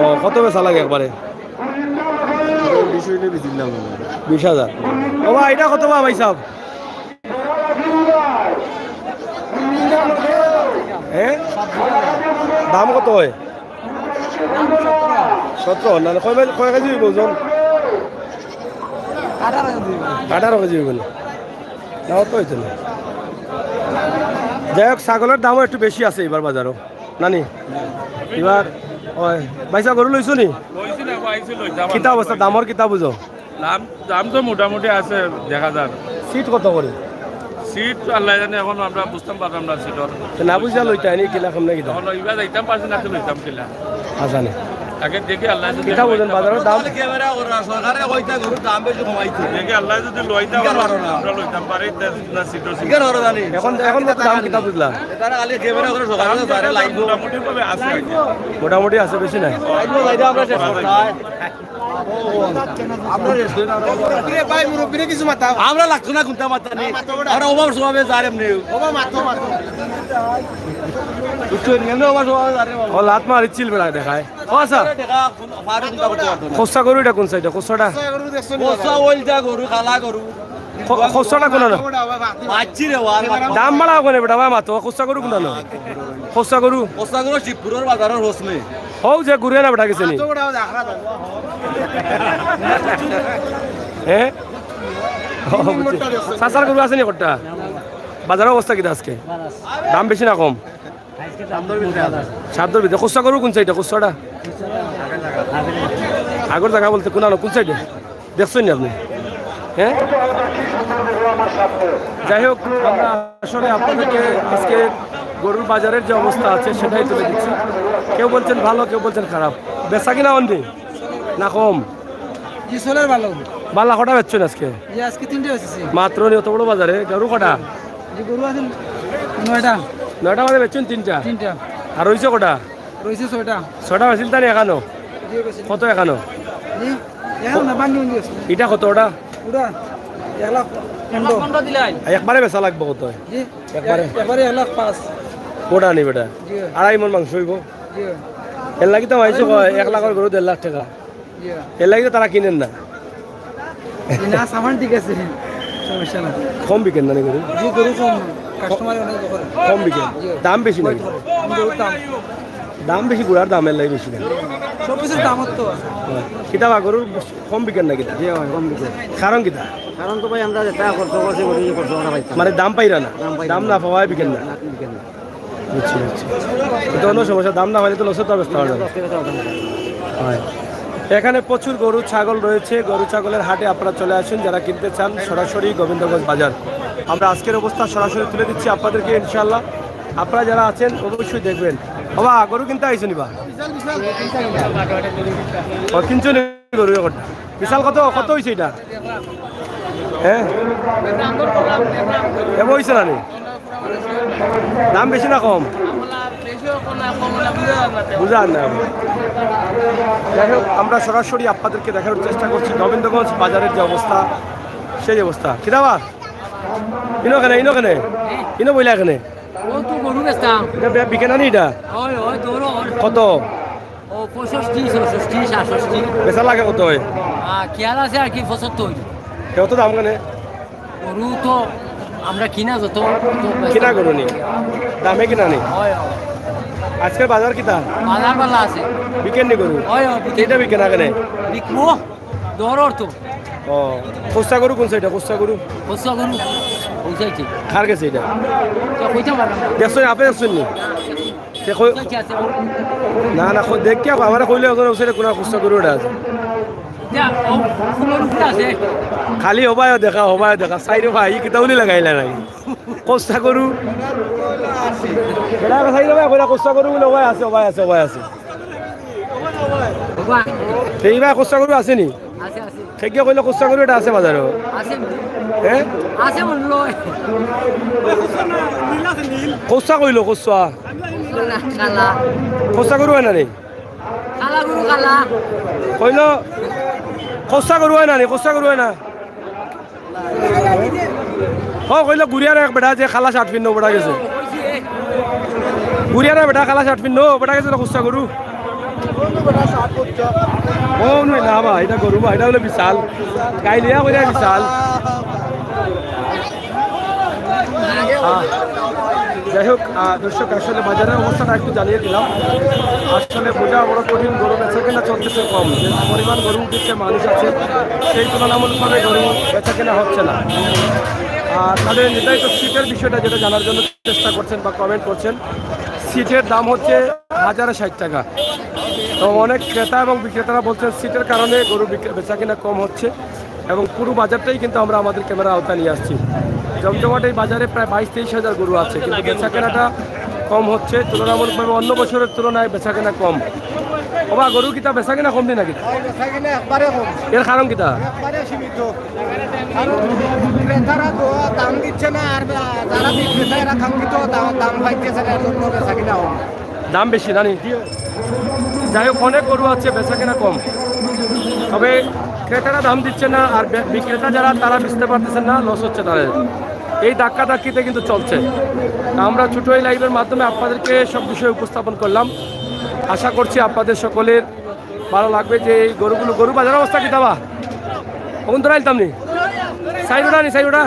ও কত বেচা লাগে একবারে 20,000 ও ভাই এটা কত বা ভাই সাহেব হ্যাঁ দাম কত হয় 17 না কয় কেজি হইব ওজন 18 কেজি হইব না তো হইতো না। যাই হোক ছাগলের দামও একটু বেশি আছে এবার বাজারও নানি এবার ওই পয়সা গরু লইছো নি কিতা অবস্থা দামর কিতা বুঝো? দাম তো মোটামুটি আছে দেখা যাক। সিট কত করে? সিট আল্লাহ জানে, এখন আমরা বুঝতাম পারলাম না সিটর। না বুঝা লইতা নি কিলা কম না কিতা এখন এবার যাইতাম পারছি না, লইতাম কিলা আচ্ছা নে আগে দেখি আল্লাহ যদি কিতা বুঝেন বাজারের দাম দেখি আল্লাহ যদি লইতাম আমরা লইতাম পারি না সিটর এখন এখন কত দাম কিতা বুঝলা? মোটামুটি ভাবে আছে মোটামুটি আছে, বেশি নাই। আমরা লাগতো না কোনটা মাথা নেই, আমরা অভাব স্বভাবে যার এমনি ও লাত মারিছিল বেড়া দেখায় ও আচ্ছা খোসা গরু এটা কোন সাইডে খোসাটা গরু খালা গরু খুচরা কোন দাম বাড়া কোনে বেটা মাতো খুচরা গরু কোন খুচরা গরু শিবপুরের বাজারের হোসনে হও যে ঘুরে না বেটা গেছে নি হ্যাঁ সাসার গরু আছে নি কটা বাজারের অবস্থা কিটা আজকে দাম বেশি না কম সাতর ভিতরে খুচরা গরু কোন সাইডে খুচরাটা আগর জায়গা বলতে কোন কোন সাইডে দেখছেন নি আপনি হ্যাঁ যাই হোক আমরা আসলে আপনাদেরকে আজকে গরুর বাজারের যে অবস্থা আছে সেটাই তুলে দিচ্ছি কেউ বলছেন ভালো কেউ বলছেন খারাপ বেচা কিনা অন্দি না কম কিশোরের ভালো বাল্লা কটা বেচছেন আজকে আজকে 3টে এসেছে মাত্র নি অত বড় বাজারে গরু কটা যে গরু আছে 9টা 9টা বাজে বেচছেন 3টা 3টা আর রয়েছে কটা রয়েছে 6টা 6টা বেচিল তানি এখানো কত এখানো জি এখন না বান্ধি বান্ধি আছে এটা কত ওটা পুরা 1,15,000 দিলাই একবারে বেচা লাগবে কত জি একবারে একবারে 1,05,000 ওটা নি বেটা জি 2.5 মন মাংস হইব জি এর লাগি তো হয়েছে 1 লাখের গরু 1.5 লাখ টাকা জি এর লাগি তো তারা কিনেন না না সামান ঠিক আছে সমস্যা না কম বিকেন না নি গরু জি গরু কম কাস্টমার অনেক করে কম বিকেন দাম বেশি নাকি গরুর দাম দাম বেশি গুড়ার দামের লাগে বেশি না সব কিছুর দাম তো আছে কিতাবা গরুর কম বিকেন না কিতা জি ভাই কম দিতে কারণ কিতা কারণ তো ভাই আমরা যেটা খরচ করছি গরু খরচ করা ভাই মানে দাম পাইরা না দাম না পাওয়ায় বিকেন না বুঝছি বুঝছি এটা অন্য সমস্যা দাম না হলে তো লসের তো অবস্থা হবে হয় এখানে প্রচুর গরু ছাগল রয়েছে গরু ছাগলের হাটে আপনারা চলে আসুন যারা কিনতে চান সরাসরি গোবিন্দগঞ্জ বাজার আমরা আজকের অবস্থা সরাসরি তুলে দিচ্ছি আপনাদেরকে ইনশাল্লাহ আপনারা যারা আছেন অবশ্যই দেখবেন বাবা গরু কিনতে আইসো নিবা কিনছো নি গরু একটা বিশাল কত কত হয়েছে এটা হ্যাঁ এমন হয়েছে না নি দাম বেশি না কম বুঝান না যাই হোক আমরা সরাসরি আপনাদেরকে দেখানোর চেষ্টা করছি গোবিন্দগঞ্জ বাজারের যে অবস্থা সেই অবস্থা কিদাবা ইনো কেনে ইনো বইলা এখানে ও তো গরু বেচতাম এটা বিকে না নি এটা ওই ওই তোর কত ও 65 66 67 বেচা লাগে কত হয় খেয়াল আছে আর কি 75 কত দাম কেনে গরু তো আমরা কিনা যত কিনা গরু নি দামে কিনা নি আজকের বাজার কিতা বাজার বালা আছে বিকেন নি গরু ওই এটা বিকে না কেনে বিকবো দরর তো ও কোস্তা গরু কোন সাইডটা কোস্তা গরু বসা গরু পৌঁছাইছে খার গেছে এটা তো কইতে পারলাম না দেখছেন আপনি দেখছেন নি কি আছে না না দেখ কি আমার কইলে ওখানে ওখানে কোন কোস্তা গরু এটা আছে যা ও ফুলের উপরে আছে খালি হবায় দেখা সাইড ভাই কিতাউলি লাগাইলা নাকি কোস্তা গরু এটা সাইড ভাই কইলা কোস্তা গরু বলে ওবাই আছে বাবা এইবা কোস্তা গরু আছে নি আছে আছে ঠিক কইলে কোস্তা গরু এটা আছে বাজারে আছে হ্যাঁ আছে বললো কোস্তা কইলো কোস্তা কালা কোস্তা গরু হয় না নি কালা গরু কালা কইলো কোস্তা গরু হয় না নি কোস্তা গরু হয় না কইলো গুড়িয়ার এক বেটা যে খালা শার্ট পিন্ন বেটা গেছে গুড়িয়ার বেটা খালা শার্ট পিন্ন বেটা গেছে কোস্তা গরু ও নয় না বা এটা গরু বা এটা হলো বিশাল গাইলিয়া কইরা বিশাল যাই হোক দর্শক আসলে বাজারের অবস্থাটা একটু জানিয়ে দিলাম আসলে বোঝা বড় কঠিন গরু বেচা কেনা চলতেছে কম যে পরিমাণ গরু উঠেছে মানুষ আছে সেই তুলনামূলকভাবে গরু বেচা কেনা হচ্ছে না আর তাদের নির্ধারিত সিটের বিষয়টা যেটা জানার জন্য চেষ্টা করছেন বা কমেন্ট করছেন সিটের দাম হচ্ছে 1060 টাকা তো অনেক ক্রেতা এবং বিক্রেতারা বলছেন সিটের কারণে গরু বেচা কেনা কম হচ্ছে এবং পুরো বাজারটাই কিন্তু আমরা আমাদের ক্যামেরা আওতায় নিয়ে আসছি জমজমাট এই বাজারে প্রায় 22-23 হাজার গরু আছে কিন্তু বেচা কেনাটা কম হচ্ছে তুলনামূলকভাবে অন্য বছরের তুলনায় বেচা কেনা কম ওবা গরু কিতা বেচা কেনা কম দিন নাকি একবারে কম এর কারণ কিতা একবারে সীমিত কারণ ক্রেতারা তো দাম দিচ্ছে না আর যারা বিক্রেতা এরা কাঙ্ক্ষিত দাম পাইতেছে না এজন্য বেচা কিনা কম দাম বেশি জানি যাই হোক অনেক গরু আছে বেচা কেনা কম তবে ক্রেতারা দাম দিচ্ছে না আর বিক্রেতা যারা তারা বেচতে পারতেছেন না লস হচ্ছে তাদের এই ধাক্কা ধাক্কিতে কিন্তু চলছে আমরা ছোটো এই লাইভের মাধ্যমে আপনাদেরকে সব বিষয় উপস্থাপন করলাম আশা করছি আপনাদের সকলের ভালো লাগবে যে এই গরু বাজার অবস্থা কি দাবা কখন ধরে আইতাম নি চাৰিটা নি চাৰিটা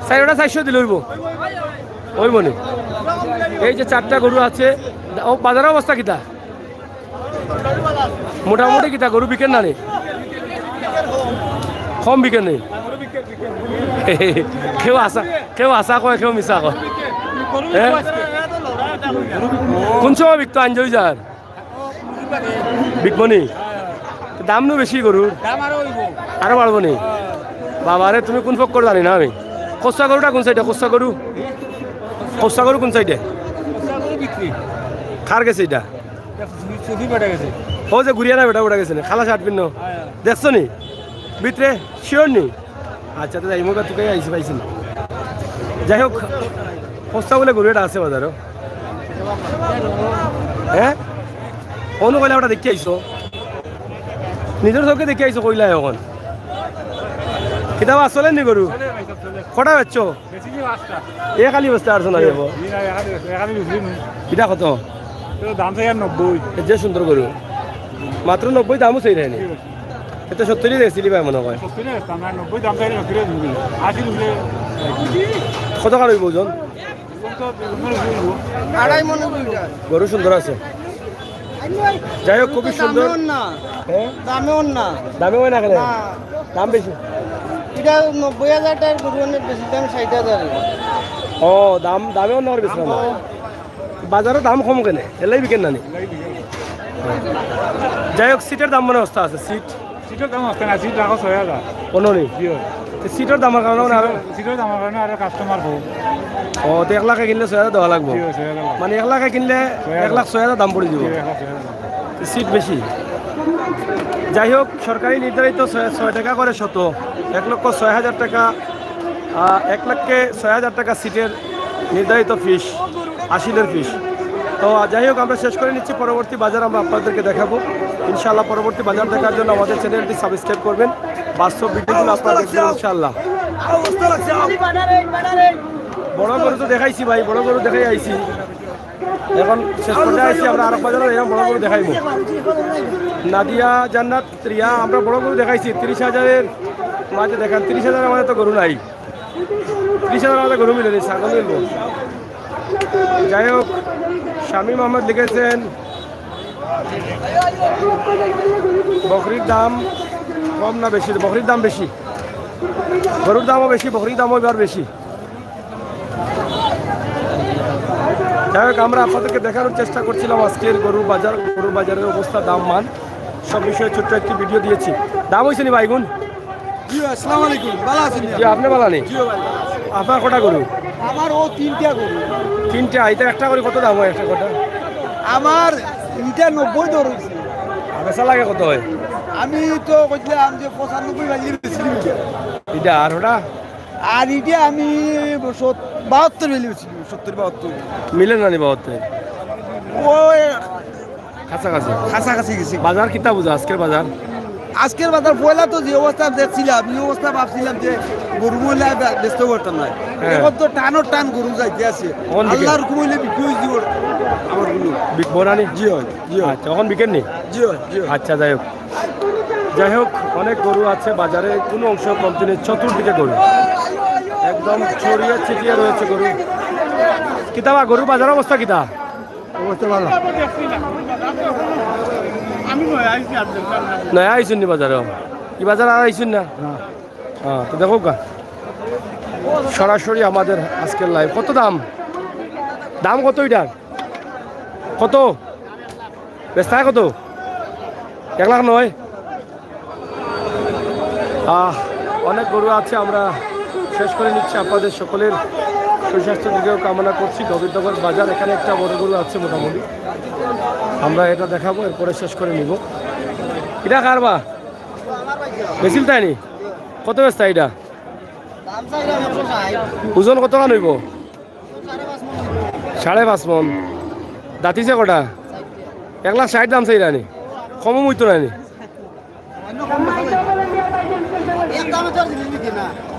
400 দিলে হইব নি এই যে 4টা গরু আছে ও বাজারের অবস্থা কিতা মোটামুটি কিতা গরু বিকেন না নি কম বিকেন নেই কেউ আশা কয় কেউ মিছা কয় কোন সময় বিকতো আঞ্জই যার বিকবনি দাম নো বেশি গরুর আরো বাড়বো নি বাবারে তুমি কোন ফক করে জানি না আমি কোসা গরুটা কোন সাইডে কোসা গরু কোন সাইডে খার গেছে এটা ও যে ঘুরিয়া না বেটা ওটা গেছে খালা শার্ট পিন্ন দেখছো নি ভিতরে শিওর নি আচ্ছা তো যাই মুখা তোকে আইসি পাইছি না যাই হোক কোসা বলে গরু এটা আছে বাজারও হ্যাঁ অনু কইলা ওটা দেখি আইসো নিজের চোখে দেখি আইসো কইলা এখন কিতাব আসলে নি গরু কটা বেচছ এ খালি বস্তা আর শোনা যাব এটা কত দাম চাই 90 যে সুন্দর গরু মাত্র 90 দামও চাই রায়নি এটা 70 দেখছিলি ভাই মনে হয় 90 দাম চাই 80 কত কার হইব ওজন গরু সুন্দর আছে যাই হোক খুবই সুন্দর হ্যাঁ? দামে হয় না কেন দাম বেশি এটা 90,000 টাকার গরু অনেক বেশি দাম 60,000 ও দামেও না বেশি না বাজারে দাম কম কেনে এলাই বিকেন না নি যাই হোক সিটের দাম মনে অবস্থা আছে সিটের দাম আসতে না সিট রাখো 6000 কোনো নেই সিটের দামের কারণে মানে আরো সিটের দাম কারণে আর কাস্টমার বহু ও তো 1 লাখে কিনলে 6,000 দেওয়া লাগবে মানে 1 লাখে কিনলে 1,06,000 দাম পড়ে যাব সিট বেশি যাই হোক সরকারি নির্ধারিত 6 টাকা করে শত 1,06,000 টাকা 1,06,000 টাকা সিটের নির্ধারিত ফিস আসিলের ফিস তো যাই হোক আমরা শেষ করে নিচ্ছি পরবর্তী বাজার আমরা আপনাদেরকে দেখাবো ইনশাআল্লাহ পরবর্তী বাজার দেখার জন্য আমাদের চ্যানেলটি সাবস্ক্রাইব করবেন বাস্তব ভিডিওগুলো আপনারা দেখবেন ইনশাআল্লাহ বড় গরু তো দেখাইছি ভাই বড় গরু দেখাই আইছি এখন শেষ করতে আইছি আমরা আরব বাজারে এরকম বড় গরু দেখাইবো নাদিয়া জান্নাত রিয়া আমরা বড় গরু দেখাইছি 30,000-এর মাঝে দেখান 30,000 আমাদের তো গরু নাই 30,000 আমাদের গরু মিলেনি ছাগল মিলবো যাই হোক শামীম আহমদ লিখেছেন বকরির দাম কম না বেশি বকরির দাম বেশি গরুর দামও বেশি বকরির দামও এবার বেশি যাই হোক আমরা আপনাদেরকে দেখানোর চেষ্টা করছিলাম আজকের গরুর বাজারের অবস্থা দাম মান সব বিষয়ে ছোট্ট একটি ভিডিও দিয়েছি দাম হয়েছে নি বাইগুন জি আসসালামু আলাইকুম ভালো আছেন জি আপনি বলা নেই আপনার কটা গরু আমার ও 3টা গরু 3টা আইতে একটা করে কত দাম হয় একটা কটা আমার এটা 90 দর হইছে বেচা লাগে কত হয় আমি তো কইলাম যে 95 বাজিয়ে বেচছিলাম এটা আর ওটা আর এটা আমি 72 বেলি বেচছিলাম 70-72 মিলে না নি বাবতে ওই কাছাকাছি গেছি বাজার কিতা বুঝা আজকের বাজার আজকের বাজার পয়লা তো যে অবস্থা দেখছিলাম এই অবস্থা ভাবছিলাম যে গরু মহিলা ব্যস্ত করতাম না হ্যাঁ। এখন তো টান গরু যাইতে আছে কোন দিকে? আল্লাহর কুমইলে বিক্রি হয়ে দিব আমার গরু বনানি জি হয় আচ্ছা এখন বিকেন নি জি হয় আচ্ছা যাই হোক অনেক গরু আছে বাজারে কোনো অংশ কমতি নেই চতুর্দিকে গরু একদম ছড়িয়ে ছিটিয়ে রয়েছে গরু কিতাবা গরু বাজার অবস্থা কিতা অবস্থা ভালো নয় আইসুন নি বাজারে কি বাজার আর আইসুন না হ্যাঁ তো দেখো কা সরাসরি আমাদের আজকের লাইভ কত দাম কত এটার কত বেচা কত 1 লাখ নয় অনেক গরু আছে আমরা শেষ করে নিচ্ছি আপনাদের সকলের সুস্বাস্থ্য দিকেও কামনা করছি গোবিন্দগঞ্জ বাজার এখানে একটা বড় গরু আছে মোটামুটি আমরা এটা দেখাবো এরপরে শেষ করে নিব এটা কারবা বেশিল তাই নি কত বেচতা এটা ওজন কত কান হইব 5.5 মন দাঁতিছে কটা 1,60,000 দাম চাই রানি কমও মইতো নানি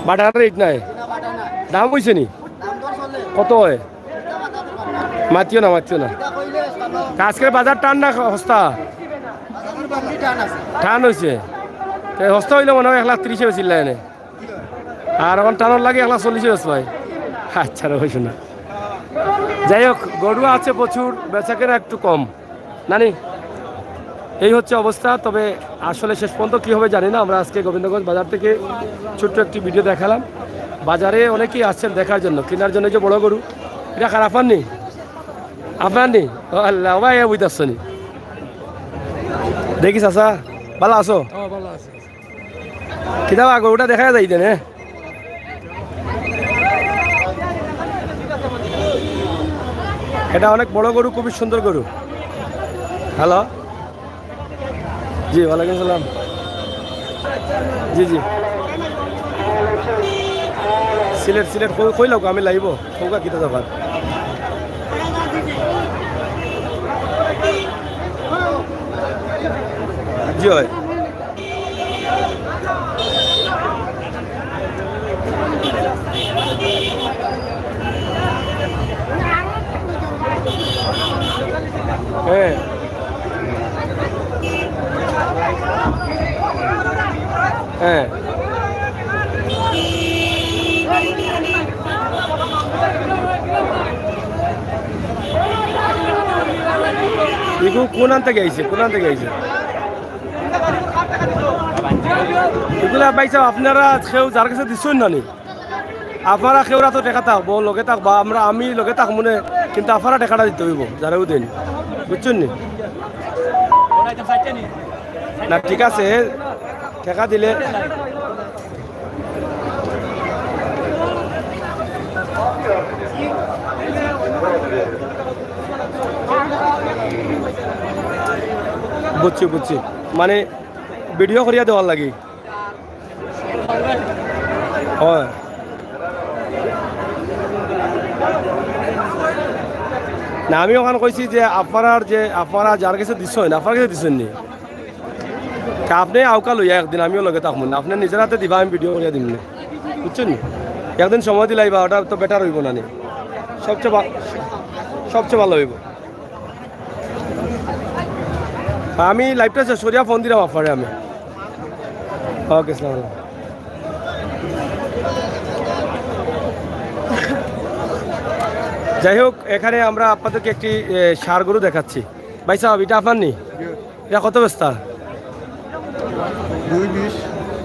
বাটার রেট নাই দাম হয়েছে নি কত হয় মাতিও না আজকের বাজার টান না সস্তা টান হয়েছে সস্তা হইলে মনে হয় 1,30,000 বেশি এনে আর এখন টানোর লাগে 140 বেশ ভাই। আচ্ছা রে হইস না। যাই হোক গরু আছে প্রচুর, বেচাকেনা একটু কম নানি, এই হচ্ছে অবস্থা। তবে আসলে শেষ পর্যন্ত কী হবে জানি না। আমরা আজকে গোবিন্দগঞ্জ বাজার থেকে ছোট্ট একটি ভিডিও দেখালাম। বাজারে অনেকেই আসছেন দেখার জন্য, কেনার জন্য। যে বড় গরু এটা খারাপ আননি আপনার নি? ও আল্লাহ ভাই বুঝতে নি। দেখিস আসা ভালো আছো? কিতাব গরুটা দেখা যাই দেন। এটা অনেক বড় গরু, খুবই সুন্দর গরু। হ্যালো, জি ওয়ালাইকুম সালাম। জি জি সিলেট সিলেট কই লোক আমি লাইব সৌকা কিতা যাবার। জি হয় হ্যাঁ হ্যাঁ এগুলো কোন আনতে গেছে, কোন আনতে গেছে এগুলা পাইছে আপনারা? কেউ যার কাছে দিচ্ছেন না নি আপনারা, কেউরা তো টেকা থাকবো লগে থাকবা, আমি লগে থাক মনে, কিন্তু আপনারা টেকাটা দিতে হইব যারাও দিন, বুঝছেন নি? না ঠিক আছে, টেকা দিলে বুঝছি বুঝছি, মানে ভিডিও করিয়া দেওয়ার লাগে। হয় না, আমি ওখানে কইছি যে আপনারা যার কাছে দিচ্ছেন, আপনার কাছে দিচ্ছেন নি? আপনি আউকা লইয়া একদিন আমিও লগে থাকবো না, আপনি নিজের হাতে দিবা, আমি ভিডিও করিয়া দিম না, বুঝছেন নি? একদিন সময় দিলাইবা, ওটা তো বেটার হইব না নি? সবচেয়ে ভালো হইব। আমি লাইভটা শেষ করিয়া ফোন দিলাম আপনারে আমি। ওকে সালাম। যাই হোক, এখানে আমরা আপনাদেরকে একটি ষাঁড় গরু দেখাচ্ছি। ভাই সাহেব, এটা আপনার নি? এটা কত বেস্তা?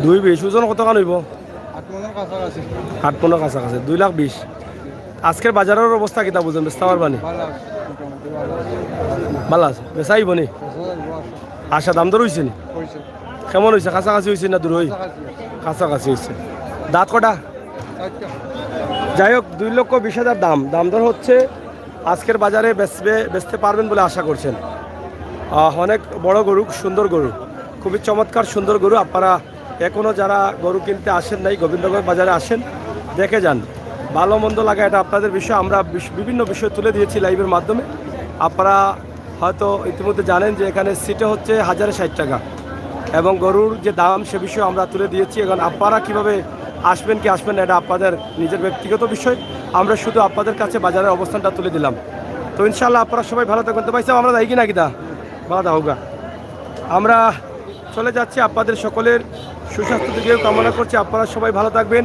220। ওজন কত কান হইব? 8 মনের কাছাকাছি। 2,20,000। আজকের বাজারের অবস্থা কিতা বুঝেন? বেস্তা পারবানি? ভালো আছে, বেচা আইব নি? আশা দাম দর হয়েছে নি? কেমন হয়েছে? কাছাকাছি হয়েছে না দূর হই? কাছাকাছি হয়েছে। দাঁত কটা? যাই হোক, 2,20,000 দাম দর হচ্ছে। আজকের বাজারে বেচতে পারবেন বলে আশা করছেন। অনেক বড় গরু, সুন্দর গরু, খুবই চমৎকার সুন্দর গরু। আপনারা এখনও যারা গরু কিনতে আসেন নাই, গোবিন্দগঞ্জ বাজারে আসেন, দেখে যান। ভালো মন্দ লাগা এটা আপনাদের বিষয়। আমরা বিভিন্ন বিষয় তুলে দিয়েছি লাইভের মাধ্যমে। আপনারা হয়তো ইতিমধ্যে জানেন যে এখানে সিটে হচ্ছে 1060 টাকা, এবং গরুর যে দাম সে বিষয়ে আমরা তুলে দিয়েছি। এখন আপনারা কীভাবে আসবেন কি আসবেন না, এটা আপনাদের নিজের ব্যক্তিগত বিষয়। আমরা শুধু আপনাদের কাছে বাজারের অবস্থানটা তুলে দিলাম। তো ইনশাল্লাহ আপনারা সবাই ভালো থাকবেন। তো পাইছে আমরা যাই কি না কিনা ভালো থাকুক। আমরা চলে যাচ্ছি। আপনাদের সকলের সুস্বাস্থ্য দিকেও কামনা করছি। আপনারা সবাই ভালো থাকবেন,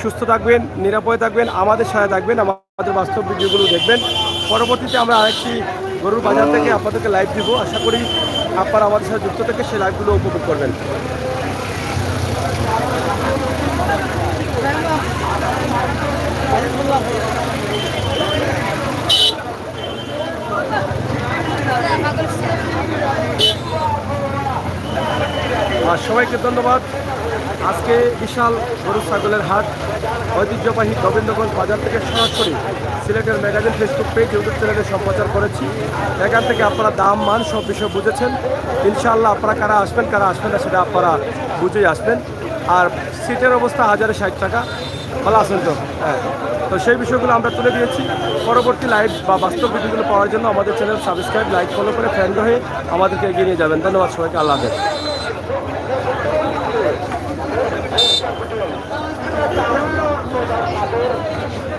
সুস্থ থাকবেন, নিরাপদে থাকবেন, আমাদের সাথে থাকবেন, আমাদের বাস্তব ভিডিওগুলো দেখবেন। পরবর্তীতে আমরা আরেকটি গরুর বাজার থেকে আপনাদেরকে লাইভ দিব। আশা করি আপনারা আমাদের সাথে যুক্ত থেকে সেই লাইভগুলো উপভোগ করবেন। আর সবাইকে ধন্যবাদ। আজকে বিশাল গরু ছাগলের হাট, ঐতিহ্যবাহী গোবিন্দগঞ্জ বাজার থেকে সরাসরি সিলেটের ম্যাগাজিন ফেসবুক পেজ, ইউটিউব চ্যানেলে সম্প্রচার করেছি। এখান থেকে আপনারা দাম মান সব বিষয় বুঝেছেন। ইনশাআল্লাহ আপনারা কারা আসবেন না সেটা আপনারা বুঝেই আসবেন। আর সিটের অবস্থা 1060 টাকা। ভালো আছেন তো? হ্যাঁ, তো সেই বিষয়গুলো আমরা তুলে দিয়েছি। পরবর্তী লাইভ বা বাস্তব ভিডিওগুলো পাওয়ার জন্য আমাদের চ্যানেল সাবস্ক্রাইব, লাইক, ফলো করে ফ্রেন্ড হয়ে আমাদেরকে এগিয়ে নিয়ে যাবেন। ধন্যবাদ সবাইকে। আল্লাহ হাফেজ।